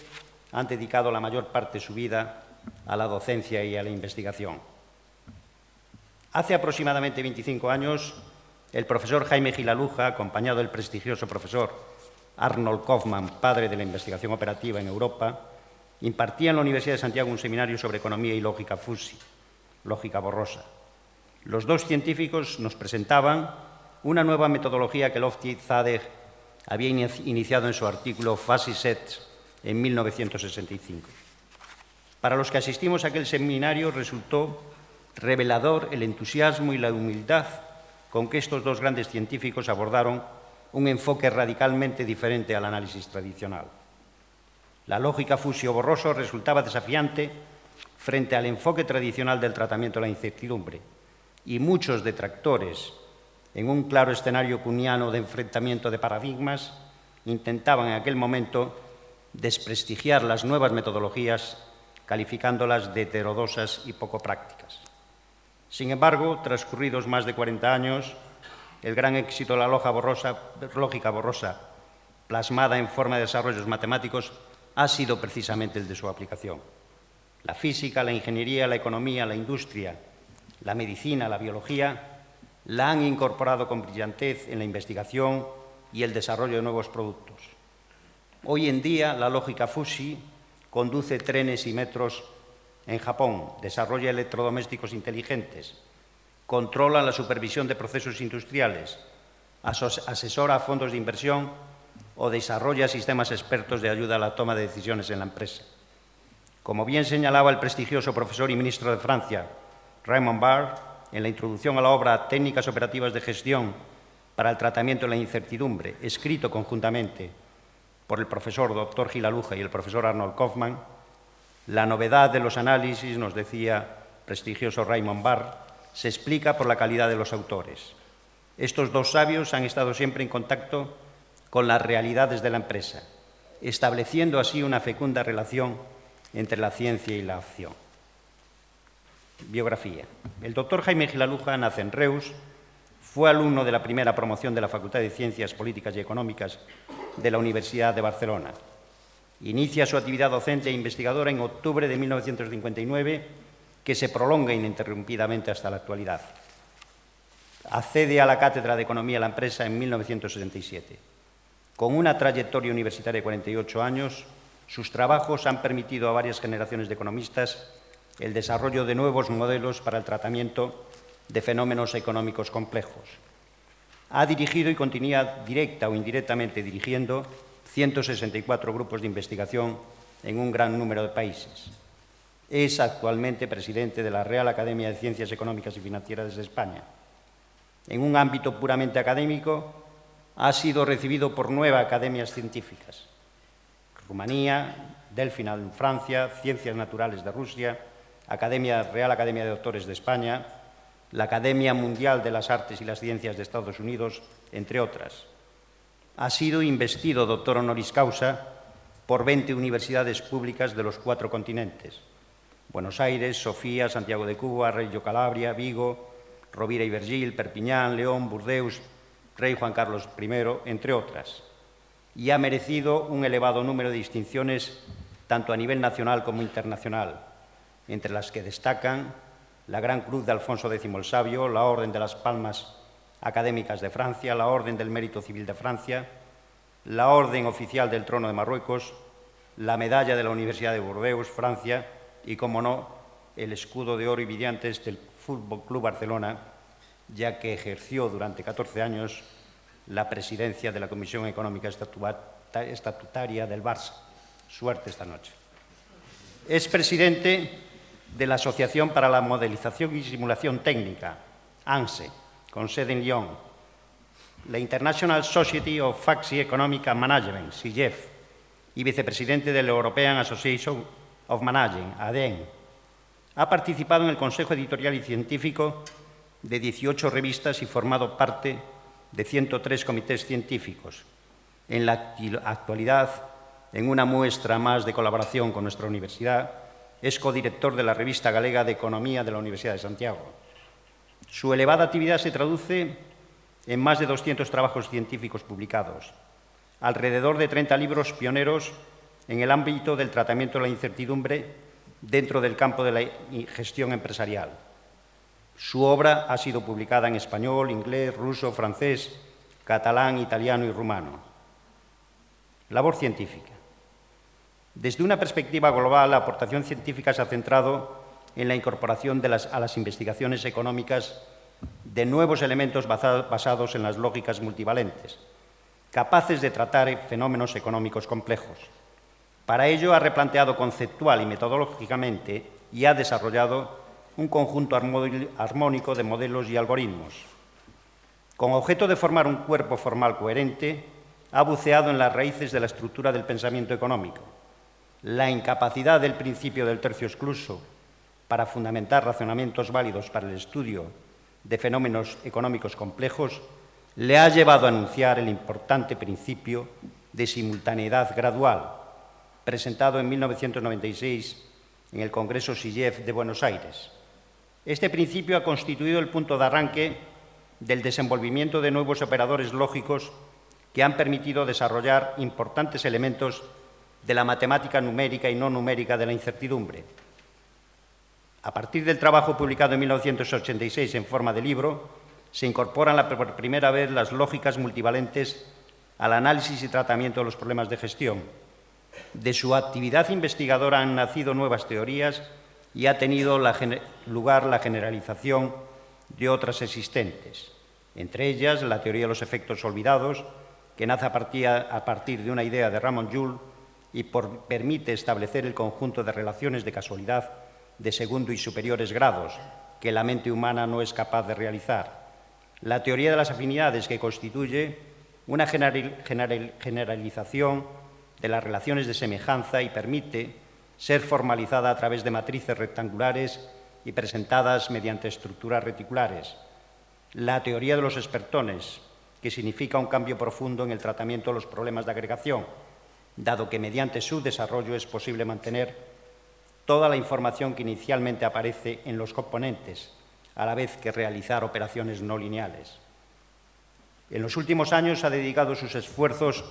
han dedicado la mayor parte de su vida a la docencia y a la investigación. Hace aproximadamente 25 años, el profesor Jaime Gilaluja, acompañado del prestigioso profesor Arnold Kaufmann, padre de la investigación operativa en Europa, impartía en la Universidad de Santiago un seminario sobre economía y lógica FUSI, lógica borrosa. Los dos científicos nos presentaban una nueva metodología que Lofty-Zadeh había iniciado en su artículo Fuzzy Sets en 1965. Para los que asistimos a aquel seminario resultó revelador el entusiasmo y la humildad con que estos dos grandes científicos abordaron un enfoque radicalmente diferente al análisis tradicional. La lógica fusio-borroso resultaba desafiante frente al enfoque tradicional del tratamiento de la incertidumbre, y muchos detractores, en un claro escenario kuhniano de enfrentamiento de paradigmas, intentaban en aquel momento desprestigiar las nuevas metodologías, calificándolas de heterodosas y poco prácticas. Sin embargo, transcurridos más de 40 años, el gran éxito de la lógica borrosa, plasmada en forma de desarrollos matemáticos, ha sido precisamente el de su aplicación. La física, la ingeniería, la economía, la industria, la medicina, la biología, la han incorporado con brillantez en la investigación y el desarrollo de nuevos productos. Hoy en día, la lógica FUSI conduce trenes y metros en Japón, desarrolla electrodomésticos inteligentes, controla la supervisión de procesos industriales, asesora a fondos de inversión o desarrolla sistemas expertos de ayuda a la toma de decisiones en la empresa. Como bien señalaba el prestigioso profesor y ministro de Francia, Raymond Barre, en la introducción a la obra Técnicas operativas de gestión para el tratamiento de la incertidumbre, escrito conjuntamente por el profesor Dr. Gilaluja y el profesor Arnold Kaufmann, la novedad de los análisis, nos decía prestigioso Raymond Barre, se explica por la calidad de los autores. Estos dos sabios han estado siempre en contacto con las realidades de la empresa, estableciendo así una fecunda relación entre la ciencia y la acción. Biografía. El doctor Jaime Gilaluja nace en Reus, fue alumno de la primera promoción de la Facultad de Ciencias Políticas y Económicas de la Universidad de Barcelona. Inicia su actividad docente e investigadora en octubre de 1959, que se prolonga ininterrumpidamente hasta la actualidad. Accede a la Cátedra de Economía de la Empresa en 1967. Con una trayectoria universitaria de 48 años, Sus trabajos han permitido a varias generaciones de economistas el desarrollo de nuevos modelos para el tratamiento de fenómenos económicos complejos. Ha dirigido y continúa directa o indirectamente dirigiendo 164 grupos de investigación en un gran número de países. Es actualmente presidente de la Real Academia de Ciencias Económicas y Financieras de España. En un ámbito puramente académico, ha sido recibido por 9 academias científicas: Rumanía, Delfina en Francia, Ciencias Naturales de Rusia, Real Academia de Doctores de España, la Academia Mundial de las Artes y las Ciencias de Estados Unidos, entre otras. Ha sido investido doctor honoris causa por 20 universidades públicas de los 4 continentes: Buenos Aires, Sofía, Santiago de Cuba, Reggio Calabria, Vigo, Rovira y Virgili, Perpiñán, León, Burdeos, Rey Juan Carlos I, entre otras. Y ha merecido un elevado número de distinciones tanto a nivel nacional como internacional, entre las que destacan la Gran Cruz de Alfonso X el Sabio, la Orden de las Palmas Académicas de Francia, la Orden del Mérito Civil de Francia, la Orden Oficial del Trono de Marruecos, la Medalla de la Universidad de Burdeos, Francia, y, como no, el escudo de oro y brillantes del Fútbol Club Barcelona, ya que ejerció durante 14 años la presidencia de la Comisión Económica Estatutaria del Barça. Suerte esta noche. Es presidente de la Asociación para la Modelización y Simulación Técnica, ANSE, con sede en Lyon, la International Society of Facts Economic and Management, SIGEF, y vicepresidente de la European Association of Managing, ADEM. Ha participado en el Consejo Editorial y Científico de 18 revistas y formado parte de 103 comités científicos. En la actualidad, en una muestra más de colaboración con nuestra universidad, es codirector de la Revista Galega de Economía de la Universidad de Santiago. Su elevada actividad se traduce en más de 200 trabajos científicos publicados, alrededor de 30 libros pioneros en el ámbito del tratamiento de la incertidumbre dentro del campo de la gestión empresarial. Su obra ha sido publicada en español, inglés, ruso, francés, catalán, italiano y rumano. Labor científica. Desde una perspectiva global, la aportación científica se ha centrado en la incorporación a las investigaciones económicas de nuevos elementos basados en las lógicas multivalentes, capaces de tratar fenómenos económicos complejos. Para ello ha replanteado conceptual y metodológicamente y ha desarrollado un conjunto armónico de modelos y algoritmos. Con objeto de formar un cuerpo formal coherente, ha buceado en las raíces de la estructura del pensamiento económico. La incapacidad del principio del tercio excluso para fundamentar razonamientos válidos para el estudio de fenómenos económicos complejos le ha llevado a anunciar el importante principio de simultaneidad gradual, presentado en 1996 en el Congreso SIGEF de Buenos Aires. Este principio ha constituido el punto de arranque del desenvolvimiento de nuevos operadores lógicos que han permitido desarrollar importantes elementos de la matemática numérica y no numérica de la incertidumbre. A partir del trabajo publicado en 1986 en forma de libro, se incorporan por primera vez las lógicas multivalentes al análisis y tratamiento de los problemas de gestión. De su actividad investigadora han nacido nuevas teorías y ha tenido lugar la generalización de otras existentes, entre ellas la teoría de los efectos olvidados, que nace a partir de una idea de Ramon Llull y permite establecer el conjunto de relaciones de casualidad de segundo y superiores grados que la mente humana no es capaz de realizar. La teoría de las afinidades, que constituye una generalización de las relaciones de semejanza y permite ser formalizada a través de matrices rectangulares y presentadas mediante estructuras reticulares. La teoría de los espertones, que significa un cambio profundo en el tratamiento de los problemas de agregación, dado que mediante su desarrollo es posible mantener toda la información que inicialmente aparece en los componentes, a la vez que realizar operaciones no lineales. En los últimos años ha dedicado sus esfuerzos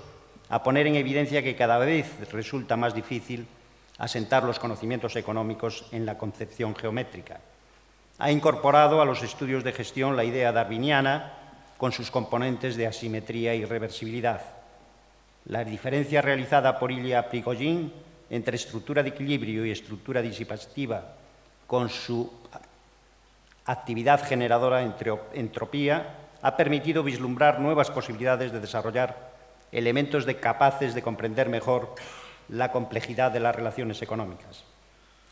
a poner en evidencia que cada vez resulta más difícil asentar los conocimientos económicos en la concepción geométrica. Ha incorporado a los estudios de gestión la idea darwiniana con sus componentes de asimetría y reversibilidad. La diferencia realizada por Ilya Prigogine entre estructura de equilibrio y estructura disipativa con su actividad generadora entropía ha permitido vislumbrar nuevas posibilidades de desarrollar elementos capaces de comprender mejor la complejidad de las relaciones económicas.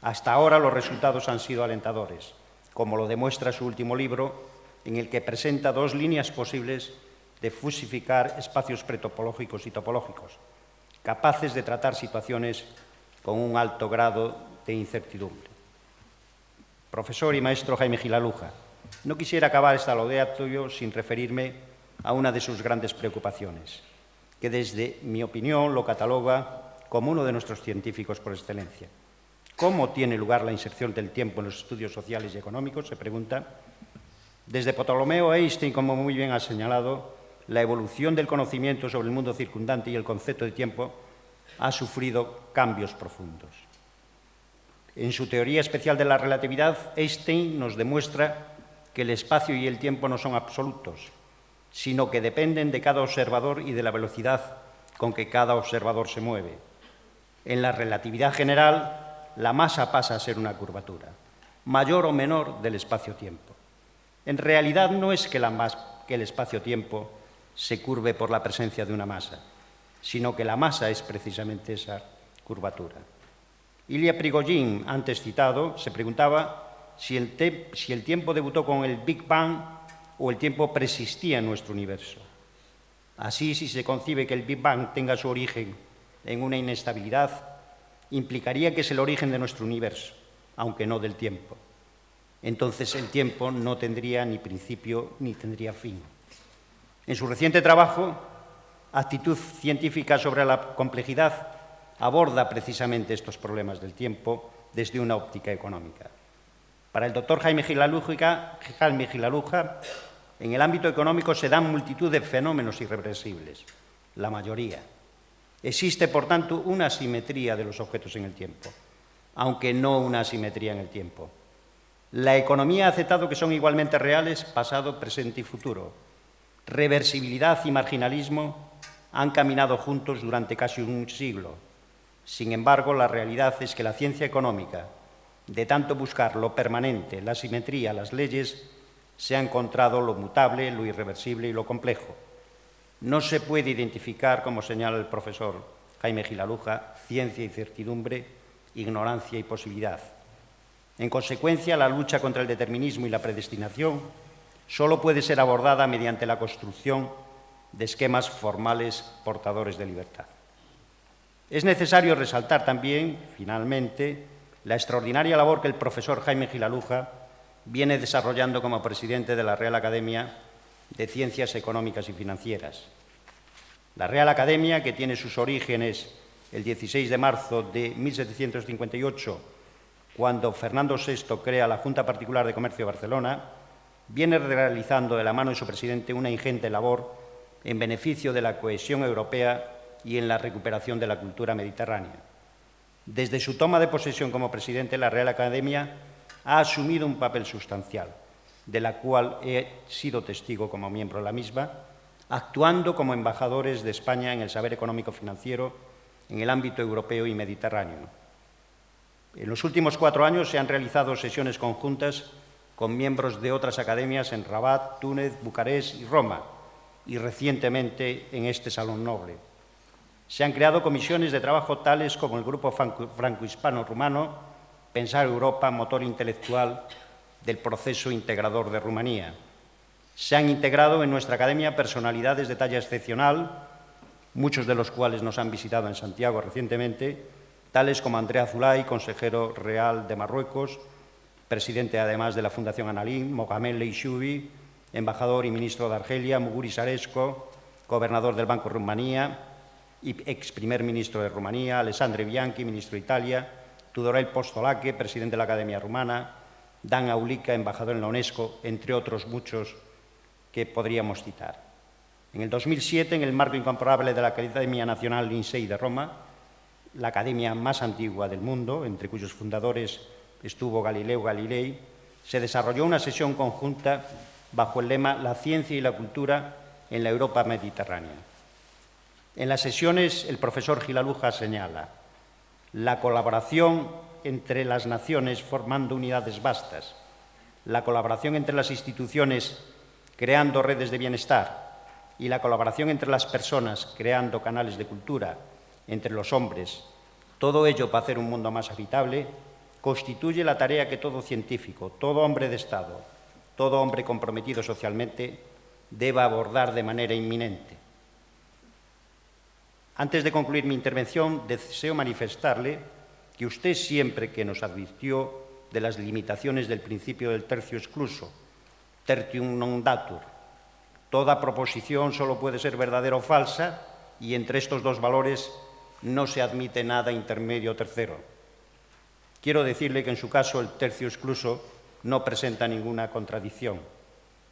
Hasta ahora los resultados han sido alentadores, como lo demuestra su último libro, en el que presenta dos líneas posibles de fusificar espacios pretopológicos y topológicos, capaces de tratar situaciones con un alto grado de incertidumbre. Profesor y maestro Jaime Gilaluja, no quisiera acabar esta laudatio sin referirme a una de sus grandes preocupaciones, que desde mi opinión lo cataloga como uno de nuestros científicos por excelencia. ¿Cómo tiene lugar la inserción del tiempo en los estudios sociales y económicos?, se pregunta. Desde Ptolomeo a Einstein, como muy bien ha señalado, la evolución del conocimiento sobre el mundo circundante y el concepto de tiempo ha sufrido cambios profundos. En su teoría especial de la relatividad, Einstein nos demuestra que el espacio y el tiempo no son absolutos, sino que dependen de cada observador y de la velocidad con que cada observador se mueve. En la relatividad general, la masa pasa a ser una curvatura, mayor o menor del espacio-tiempo. En realidad no es que el espacio-tiempo se curve por la presencia de una masa, sino que la masa es precisamente esa curvatura. Ilya Prigogine, antes citado, se preguntaba si el tiempo debutó con el Big Bang o el tiempo persistía en nuestro universo. Así, si se concibe que el Big Bang tenga su origen en una inestabilidad, implicaría que es el origen de nuestro universo, aunque no del tiempo. Entonces el tiempo no tendría ni principio ni tendría fin. En su reciente trabajo, Actitud científica sobre la complejidad, aborda precisamente estos problemas del tiempo desde una óptica económica. Para el doctor Jaime Gilaluja, en el ámbito económico se dan multitud de fenómenos irreversibles, la mayoría. Existe, por tanto, una asimetría de los objetos en el tiempo, aunque no una asimetría en el tiempo. La economía ha aceptado que son igualmente reales pasado, presente y futuro. Reversibilidad y marginalismo han caminado juntos durante casi un siglo. Sin embargo, la realidad es que la ciencia económica, de tanto buscar lo permanente, la simetría, las leyes, se ha encontrado lo mutable, lo irreversible y lo complejo. No se puede identificar, como señala el profesor Jaime Gilaluja, ciencia y certidumbre, ignorancia y posibilidad. En consecuencia, la lucha contra el determinismo y la predestinación solo puede ser abordada mediante la construcción de esquemas formales portadores de libertad. Es necesario resaltar también, finalmente, la extraordinaria labor que el profesor Jaime Gilaluja viene desarrollando como presidente de la Real Academia de Ciencias Económicas y Financieras. La Real Academia, que tiene sus orígenes el 16 de marzo de 1758, cuando Fernando VI crea la Junta Particular de Comercio de Barcelona, viene realizando de la mano de su presidente una ingente labor en beneficio de la cohesión europea y en la recuperación de la cultura mediterránea. Desde su toma de posesión como presidente, la Real Academia ha asumido un papel sustancial, de la cual he sido testigo como miembro de la misma, actuando como embajadores de España en el saber económico financiero en el ámbito europeo y mediterráneo. En los últimos 4 años se han realizado sesiones conjuntas con miembros de otras academias en Rabat, Túnez, Bucarest y Roma, y recientemente en este Salón Noble. Se han creado comisiones de trabajo tales como el Grupo Franco-Hispano-Rumano, Pensar Europa, motor intelectual del proceso integrador de Rumanía. Se han integrado en nuestra academia personalidades de talla excepcional, muchos de los cuales nos han visitado en Santiago recientemente, tales como Andrea Zulay, consejero real de Marruecos, presidente además de la Fundación Analín, Mohamed Leishoubi, embajador y ministro de Argelia, Muguri Saresco, gobernador del Banco de Rumanía y ex primer ministro de Rumanía, Alessandro Bianchi, ministro de Italia, Tudorel Postolache, presidente de la Academia Rumana, Dan Aulica, embajador en la UNESCO, entre otros muchos que podríamos citar. En el 2007, en el marco incomparable de la Academia Nacional Lincei de Roma, la academia más antigua del mundo, entre cuyos fundadores estuvo Galileo Galilei, se desarrolló una sesión conjunta bajo el lema «La ciencia y la cultura en la Europa mediterránea». En las sesiones, el profesor Gilaluja señala la colaboración entre las naciones formando unidades vastas, la colaboración entre las instituciones creando redes de bienestar y la colaboración entre las personas creando canales de cultura entre los hombres, todo ello para hacer un mundo más habitable, constituye la tarea que todo científico, todo hombre de Estado, todo hombre comprometido socialmente deba abordar de manera inminente. Antes de concluir mi intervención, deseo manifestarle que usted siempre que nos advirtió de las limitaciones del principio del tercio excluso, tertium non datur, toda proposición solo puede ser verdadera o falsa y entre estos dos valores no se admite nada intermedio o tercero. Quiero decirle que en su caso el tercio excluso no presenta ninguna contradicción,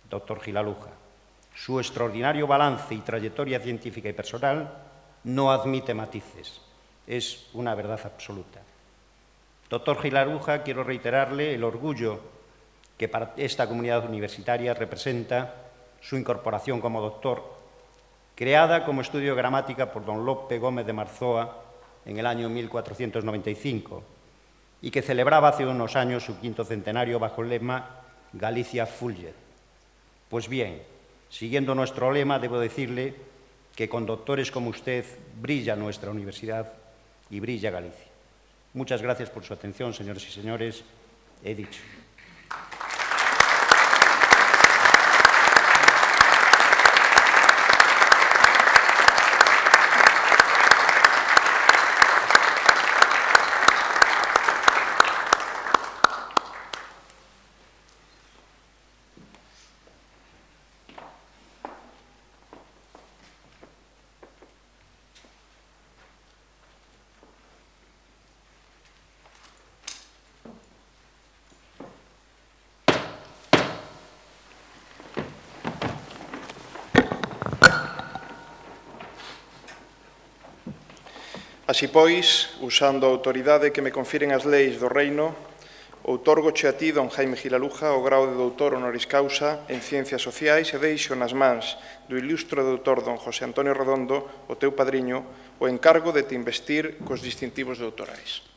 doctor Gilaluja. Su extraordinario balance y trayectoria científica y personal no admite matices, es una verdad absoluta. Doctor Gilaluja, quiero reiterarle el orgullo que para esta comunidad universitaria representa su incorporación como doctor, creada como estudio de gramática por don Lope Gómez de Marzoa en el año 1495 y que celebraba hace unos años su 5º centenario bajo el lema Galicia Fulget. Pues bien, siguiendo nuestro lema, debo decirle que con doctores como usted brilla nuestra universidad y brilla Galicia. Muchas gracias por su atención, señores y señores. He dicho. Así pois, usando a autoridade que me confiren as leis do reino, outorgoche a ti, don Jaime Gilaluja, o grao de doutor honoris causa en Ciencias Sociais e deixo nas mans do ilustre doutor don José Antonio Redondo, o teu padriño, o encargo de te investir cos distintivos doutorais.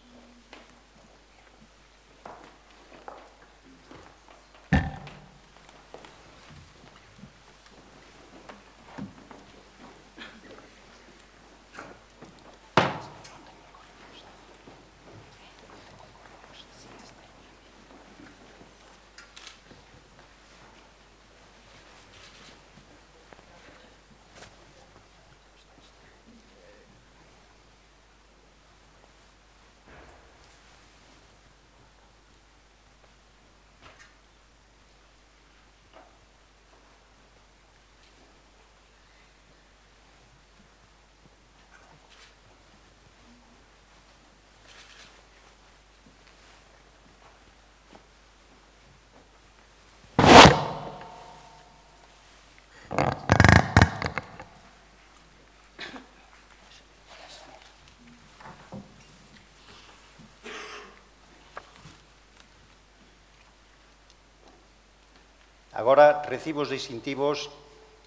Agora recibo os distintivos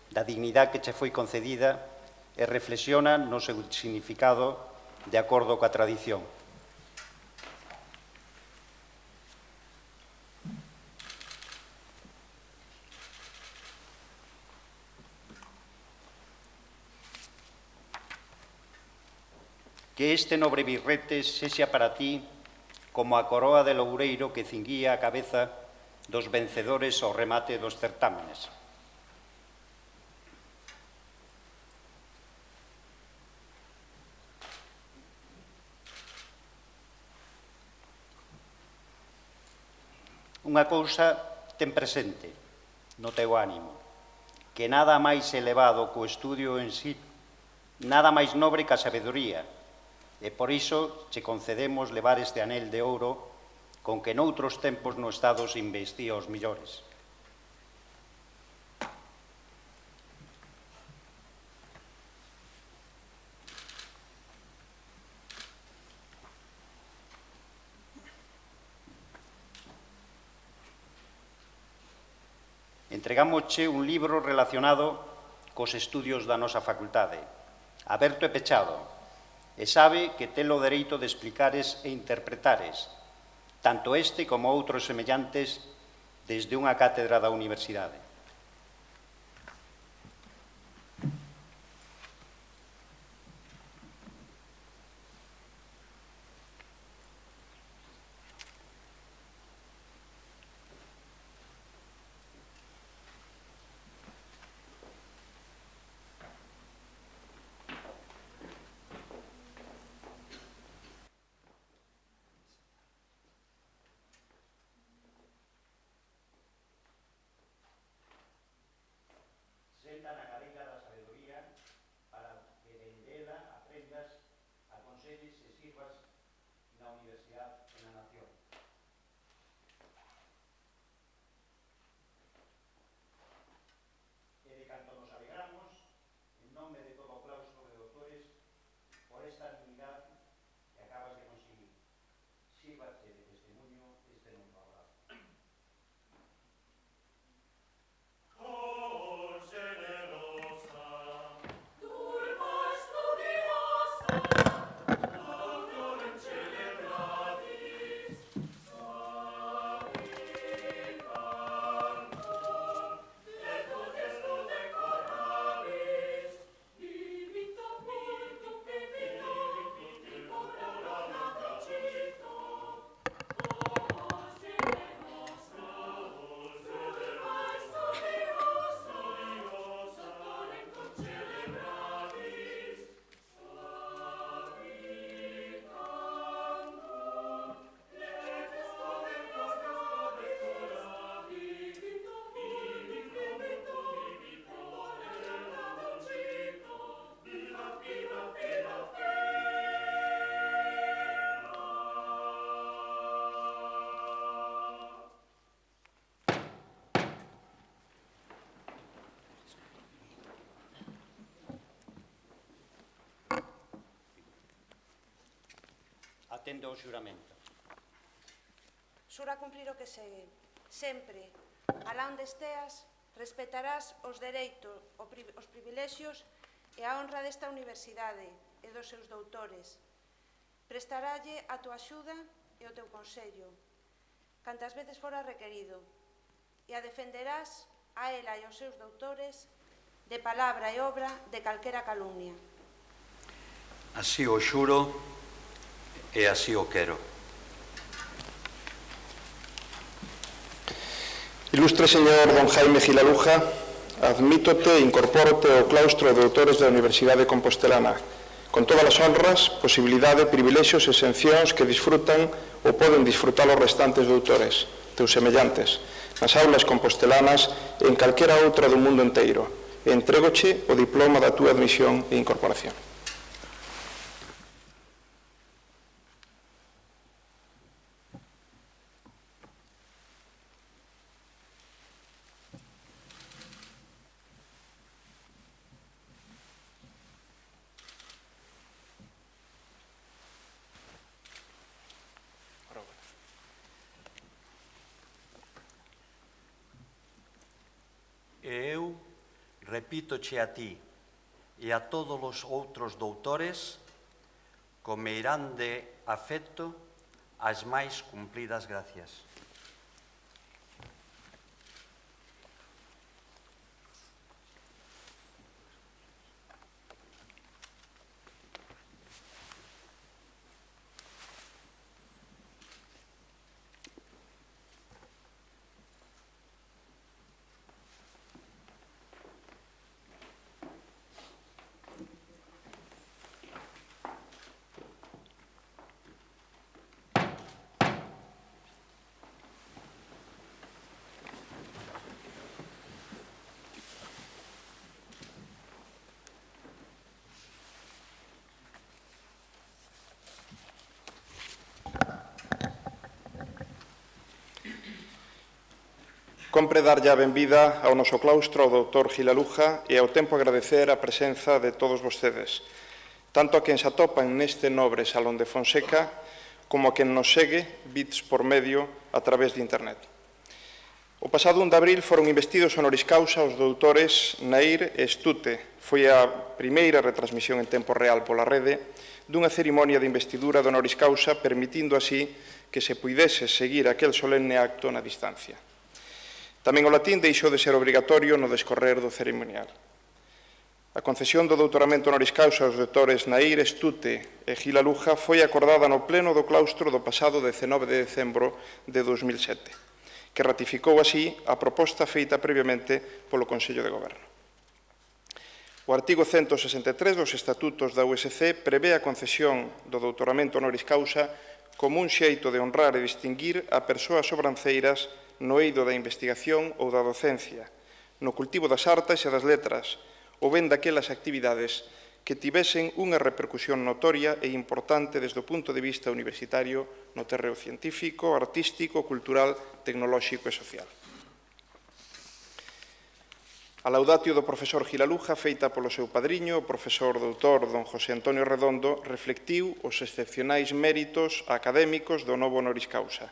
da dignidade que che foi concedida e reflexiona no seu significado de acordo coa tradición. Que este nobre birrete sexa para ti como a coroa de loureiro que cinguía a cabeza dos vencedores ao remate dos certámenes. Unha cousa ten presente no teu ánimo, que nada máis elevado co estudio en sí, nada máis nobre que a sabedoría, e por iso che concedemos levar este anel de ouro con que noutros tempos no Estado se investia os millores. Entregámosche un libro relacionado cos estudios da nosa facultade, aberto e pechado, e sabe que ten o dereito de explicares e interpretares, tanto este como outros semellantes, desde unha cátedra da universidade. Senta na cadeira da sabedoría para que dendela aprendas, aconselles e sirvas na universidade e na nación. E de canto nos alegramos, en nome de todo o claustro de doutores, por esta dignidade que acabas de conseguir. Sírvate de testemunho este novo abrazo. Atendo o xuramento. Xura cumprir o que segue. Sempre, alá onde esteas, respetarás os dereitos, os privilexios e a honra desta universidade e dos seus doutores. Prestaralle a tua axuda e o teu consello, cantas veces fora requerido, e a defenderás a ela e aos seus doutores de palabra e obra de calquera calumnia. Así o xuro e así o quero. Ilustre señor don Jaime Gilaluja, admítote e incorpórote ao claustro de doutores da Universidade Compostelana, con todas as honras, posibilidade, privilexios e exencións que disfrutan ou poden disfrutar os restantes doutores, teus semellantes, nas aulas compostelanas e en calquera outra do mundo inteiro, e entrégoche o diploma da túa admisión e incorporación. E eu repítoche a ti e a todos os outros doutores co meirán de afecto as máis cumplidas gracias. Compre darlle a benvida ao noso claustro ao doutor Gilaluja e ao tempo agradecer a presenza de todos vostedes, tanto a quen se atopan neste nobre Salón de Fonseca como a quen nos segue bits por medio a través de internet. O pasado 1 de abril foron investidos honoris causa os doutores Nair e Estute. Foi a primeira retransmisión en tempo real pola rede dunha cerimonia de investidura de honoris causa, permitindo así que se puidese seguir aquel solemne acto na distancia. Tamén o latín deixou de ser obrigatorio no descorrer do ceremonial. A concesión do doutoramento honoris causa aos doutores Nair, Estute e Gil Aluja foi acordada no pleno do claustro do pasado 19 de decembro de 2007. Que ratificou así a proposta feita previamente polo Consello de Goberno. O artigo 163 dos Estatutos da USC prevé a concesión do doutoramento honoris causa como un xeito de honrar e distinguir a persoas sobranceiras no eido da investigación ou da docencia, no cultivo das artes e das letras, ou ben daquelas actividades que tivesen unha repercusión notoria e importante desde o punto de vista universitario no terreo científico, artístico, cultural, tecnolóxico e social. A laudatio do profesor Gil Aluja, feita polo seu padriño, o profesor doutor don José Antonio Redondo, reflectiu os excepcionais méritos académicos do novo honoris causa,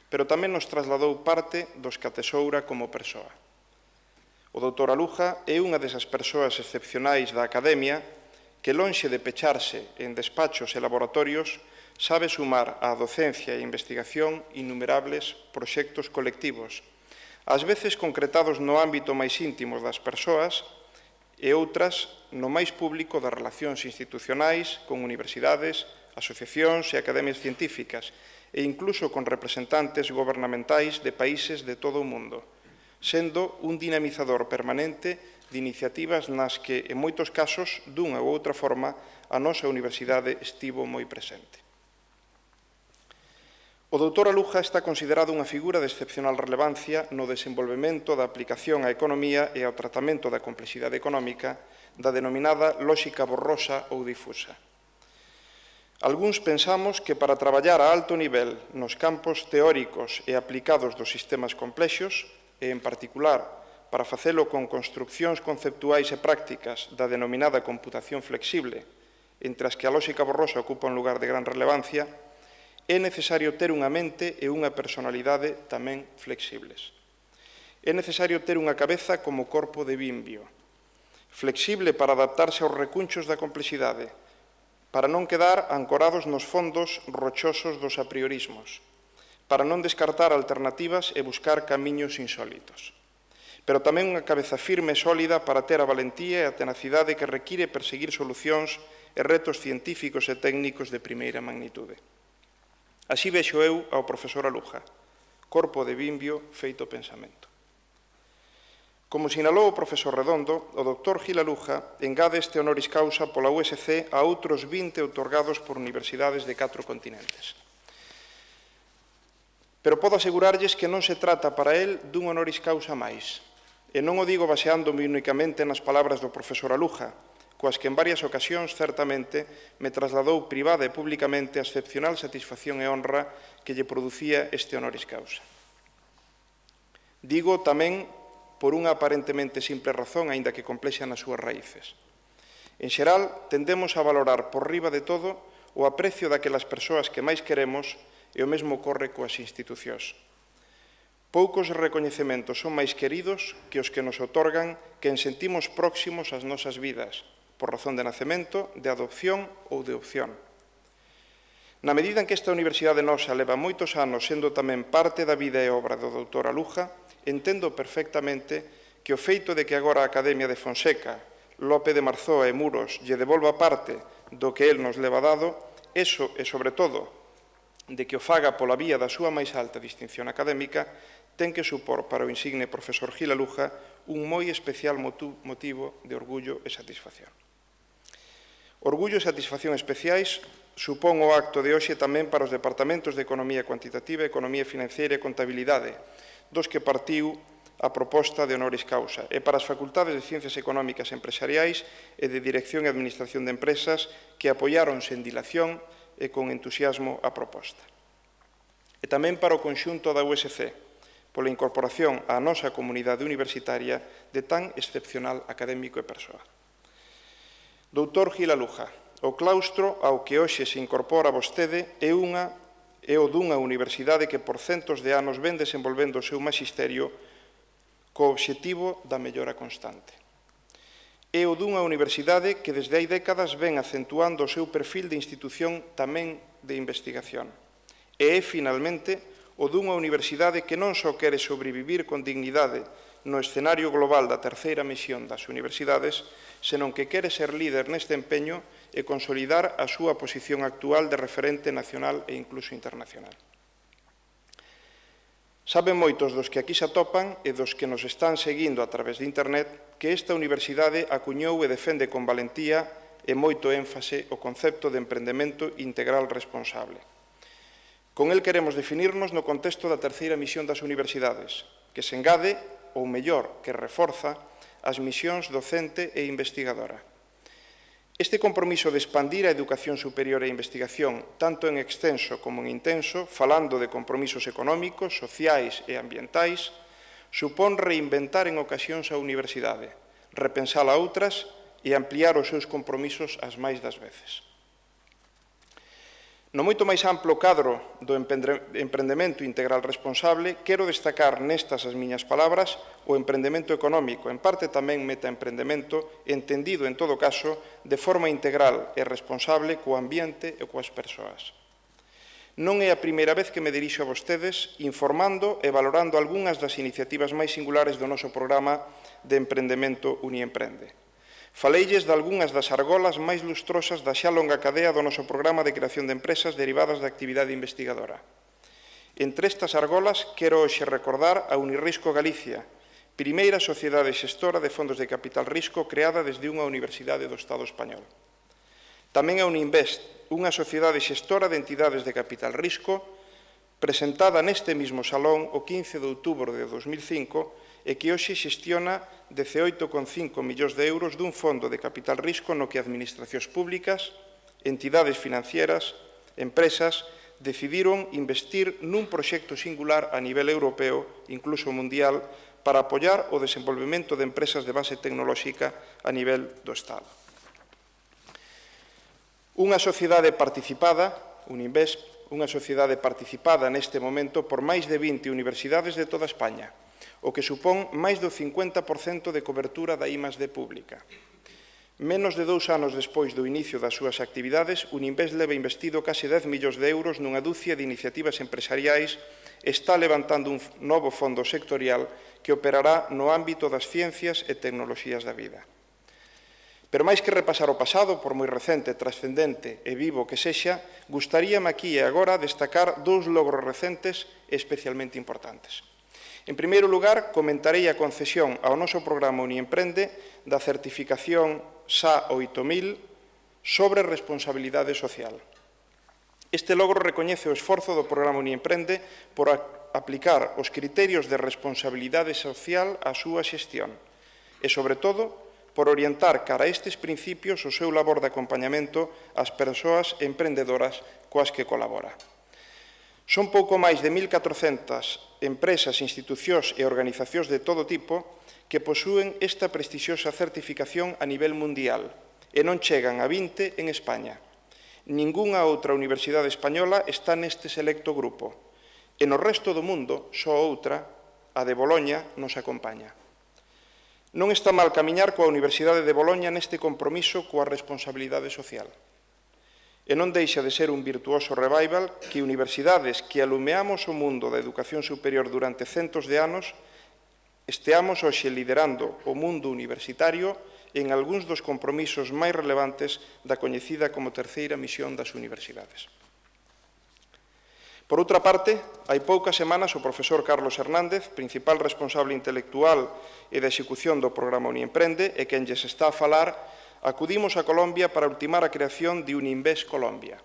pero tamén nos trasladou parte dos que atesoura como persoa. O doutor Aluja é unha desas persoas excepcionais da academia que, lonxe de pecharse en despachos e laboratorios, sabe sumar á docencia e investigación innumerables proxectos colectivos, ás veces concretados no ámbito máis íntimo das persoas e outras no máis público das relacións institucionais con universidades, asociacións e academias científicas e incluso con representantes gobernamentais de países de todo o mundo, sendo un dinamizador permanente de iniciativas nas que, en moitos casos, dunha ou outra forma, a nosa universidade estivo moi presente. O doutor Aluja está considerado unha figura de excepcional relevancia no desenvolvemento da aplicación á economía e ao tratamento da complexidade económica da denominada lóxica borrosa ou difusa. Algúns pensamos que para traballar a alto nivel nos campos teóricos e aplicados dos sistemas complexos, e en particular para facelo con construccións conceptuais e prácticas da denominada computación flexible, entre as que a lóxica borrosa ocupa un lugar de gran relevancia, é necesario ter unha mente e unha personalidade tamén flexibles. É necesario ter unha cabeza como corpo de bimbio, flexible para adaptarse aos recunchos da complexidade, para non quedar ancorados nos fondos rochosos dos apriorismos, para non descartar alternativas e buscar camiños insólitos, pero tamén unha cabeza firme e sólida para ter a valentía e a tenacidade que require perseguir solucións e retos científicos e técnicos de primeira magnitude. Así vexo eu ao profesor Aluja, corpo de bimbio feito pensamento. Como sinalou o profesor Redondo, o doctor Gil Aluja engade este honoris causa pola USC a outros 20 outorgados por universidades de 4 continentes. Pero podo asegurarlles que non se trata para el dun honoris causa máis. E non o digo baseándome únicamente nas palabras do profesor Aluja, coas que en varias ocasións certamente me trasladou privada e públicamente a excepcional satisfacción e honra que lle producía este honoris causa. Digo tamén por unha aparentemente simple razón, aínda que complexa nas súas raíces. En xeral, tendemos a valorar por riba de todo o aprecio daquelas persoas que máis queremos e o mesmo ocorre coas institucións. Poucos recoñecementos son máis queridos que os que nos otorgan quen sentimos próximos ás nosas vidas, por razón de nacemento, de adopción ou de opción. Na medida en que esta universidade nosa leva moitos anos sendo tamén parte da vida e obra do doutor Aluja, entendo perfectamente que o feito de que agora a Academia de Fonseca, Lope de Marzoa e Muros lle devolva parte do que el nos leva dado, eso e, sobre todo, de que o faga pola vía da súa máis alta distinción académica, ten que supor para o insigne profesor Gil Aluja un moi especial motivo de orgullo e satisfacción. Orgullo e satisfacción especiais supón o acto de hoxe tamén para os departamentos de Economía Cuantitativa, Economía Financeira e Contabilidade, dos que partiu a proposta de honoris causa, e para as facultades de Ciencias Económicas e Empresariais e de Dirección e Administración de Empresas que apoiaron sen dilación e con entusiasmo a proposta. E tamén para o conxunto da USC, pola incorporación á nosa comunidade universitaria de tan excepcional académico e persoa. Doutor Gil Aluja, o claustro ao que hoxe se incorpora vostede é unha é o dunha universidade que por centos de anos ven desenvolvendo o seu magisterio co obxectivo da mellora constante. É o dunha universidade que desde hai décadas ven acentuando o seu perfil de institución tamén de investigación. E é, finalmente, o dunha universidade que non só quere sobrevivir con dignidade no escenario global da terceira misión das universidades, senón que quere ser líder neste empeño e consolidar a súa posición actual de referente nacional e incluso internacional. Saben moitos dos que aquí se atopan e dos que nos están seguindo a través de Internet que esta universidade acuñou e defende con valentía e moito énfase o concepto de emprendemento integral responsable. Con el queremos definirnos no contexto da terceira misión das universidades, que se engade, ou mellor, que reforza, as misións docente e investigadora. Este compromiso de expandir a educación superior e a investigación, tanto en extenso como en intenso, falando de compromisos económicos, sociais e ambientais, supón reinventar en ocasións a universidade, repensala outras e ampliar os seus compromisos as máis das veces. No moito máis amplo cadro do emprendemento integral responsable, quero destacar nestas as miñas palabras o emprendemento económico, en parte tamén metaemprendemento, entendido, en todo caso, de forma integral e responsable co ambiente e coas persoas. Non é a primeira vez que me dirixo a vostedes informando e valorando algunhas das iniciativas máis singulares do noso programa de emprendemento Uniemprende. Faleilles de algunhas das argolas máis lustrosas da xa longa cadea do noso programa de creación de empresas derivadas da actividade investigadora. Entre estas argolas, quero hoxe recordar a Unirrisco Galicia, primeira sociedade xestora de fondos de capital risco creada desde unha universidade do Estado español. Tamén a Uninvest, unha sociedade xestora de entidades de capital risco, presentada neste mismo salón o 15 de outubro de 2005 e que hoxe xestiona 18,5 millóns de euros dun fondo de capital risco no que administracións públicas, entidades financieras, empresas, decidiron investir nun proxecto singular a nivel europeo, incluso mundial, para apoiar o desenvolvemento de empresas de base tecnolóxica a nivel do Estado. Unha sociedade participada, Uninvest, unha sociedade participada neste momento por máis de 20 universidades de toda España, o que supón máis do 50% de cobertura da I+D pública. Menos de 2 anos despois do inicio das súas actividades, Uninvest leva investido case 10 millóns de euros nunha dúcia de iniciativas empresariais e está levantando un novo fondo sectorial que operará no ámbito das ciencias e tecnoloxías da vida. Pero máis que repasar o pasado, por moi recente, trascendente e vivo que sexa, gustaríame aquí e agora destacar 2 logros recentes e especialmente importantes. En primeiro lugar, comentarei a concesión ao noso programa Uniemprende da certificación SA 8000 sobre responsabilidade social. Este logro recoñece o esforzo do programa Uniemprende por aplicar os criterios de responsabilidade social á súa xestión e, sobre todo, por orientar cara a estes principios o seu labor de acompañamento ás persoas emprendedoras coas que colabora. Son pouco máis de 1.400 empresas, institucións e organizacións de todo tipo que posúen esta prestixiosa certificación a nivel mundial e non chegan a 20 en España. Ningunha outra universidade española está neste selecto grupo e no resto do mundo só outra, a de Boloña, nos acompaña. Non está mal camiñar coa Universidade de Boloña neste compromiso coa responsabilidade social. E non deixa de ser un virtuoso revival que universidades que alumeamos o mundo da educación superior durante centos de anos esteamos hoxe liderando o mundo universitario en algúns dos compromisos máis relevantes da coñecida como terceira misión das universidades. Por outra parte, hai poucas semanas o profesor Carlos Hernández, principal responsable intelectual e de execución do programa Uniemprende, e quen lles está a falar, acudimos a Colombia para ultimar a creación de Uninvest Colombia.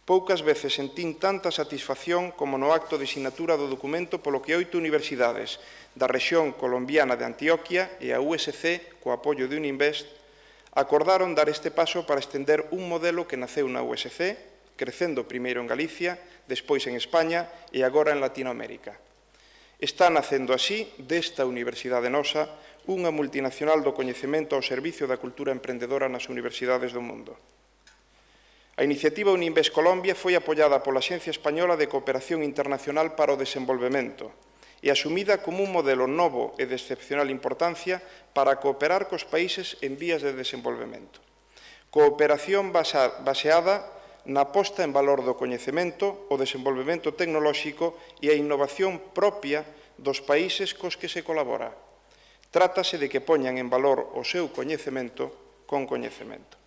Poucas veces sentín tanta satisfacción como no acto de sinatura do documento polo que 8 universidades da rexión colombiana de Antioquia e a USC, co apoio de Uninvest, acordaron dar este paso para estender un modelo que naceu na USC, crecendo primeiro en Galicia, despois en España e agora en Latinoamérica. Está nacendo así, desta universidade nosa, unha multinacional do coñecemento ao servicio da cultura emprendedora nas universidades do mundo. A iniciativa Uninvest Colombia foi apoiada pola Axencia Española de Cooperación Internacional para o Desenvolvemento e asumida como un modelo novo e de excepcional importancia para cooperar cos países en vías de desenvolvemento. Cooperación baseada na posta en valor do coñecemento, o desenvolvemento tecnolóxico e a innovación propia dos países cos que se colabora. Trátase de que poñan en valor o seu coñecemento con coñecemento.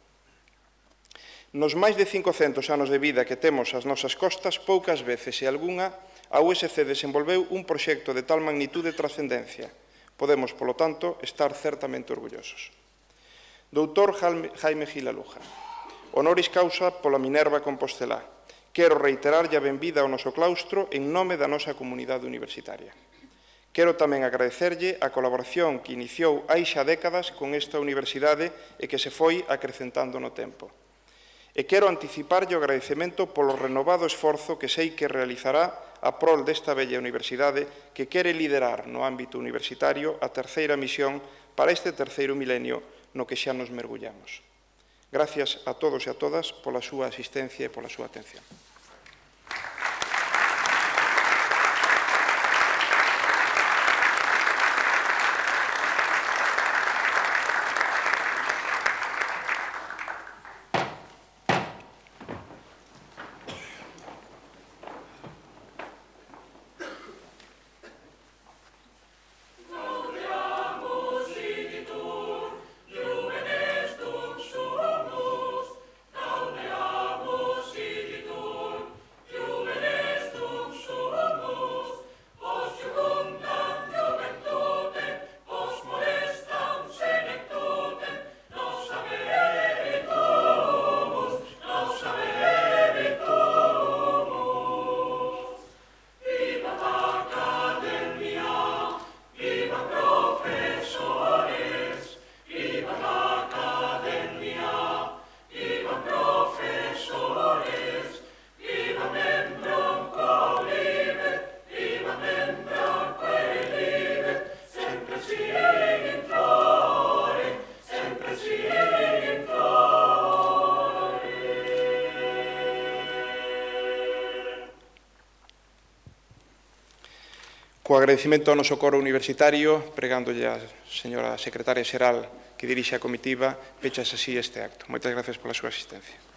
Nos máis de 500 anos de vida que temos ás nosas costas, poucas veces e algunha, a USC desenvolveu un proxecto de tal magnitude e trascendencia. Podemos, polo tanto, estar certamente orgullosos. Doutor Jaime Gil Aluja, honoris causa pola Minerva Compostelá. Quero reiterarlle a benvida ao noso claustro en nome da nosa comunidade universitaria. Quero tamén agradecerlle a colaboración que iniciou hai xa décadas con esta universidade e que se foi acrecentando no tempo. E quero anticiparlle o agradecemento polo renovado esforzo que sei que realizará a prol desta bella universidade que quere liderar no ámbito universitario a terceira misión para este terceiro milenio no que xa nos mergullamos. Gracias a todos e a todas pola súa asistencia e pola súa atención. Co agradecimento ao noso coro universitario, pregándolle a señora secretaria xeral que dirixe a comitiva, pechas así este acto. Moitas gracias pola súa asistencia.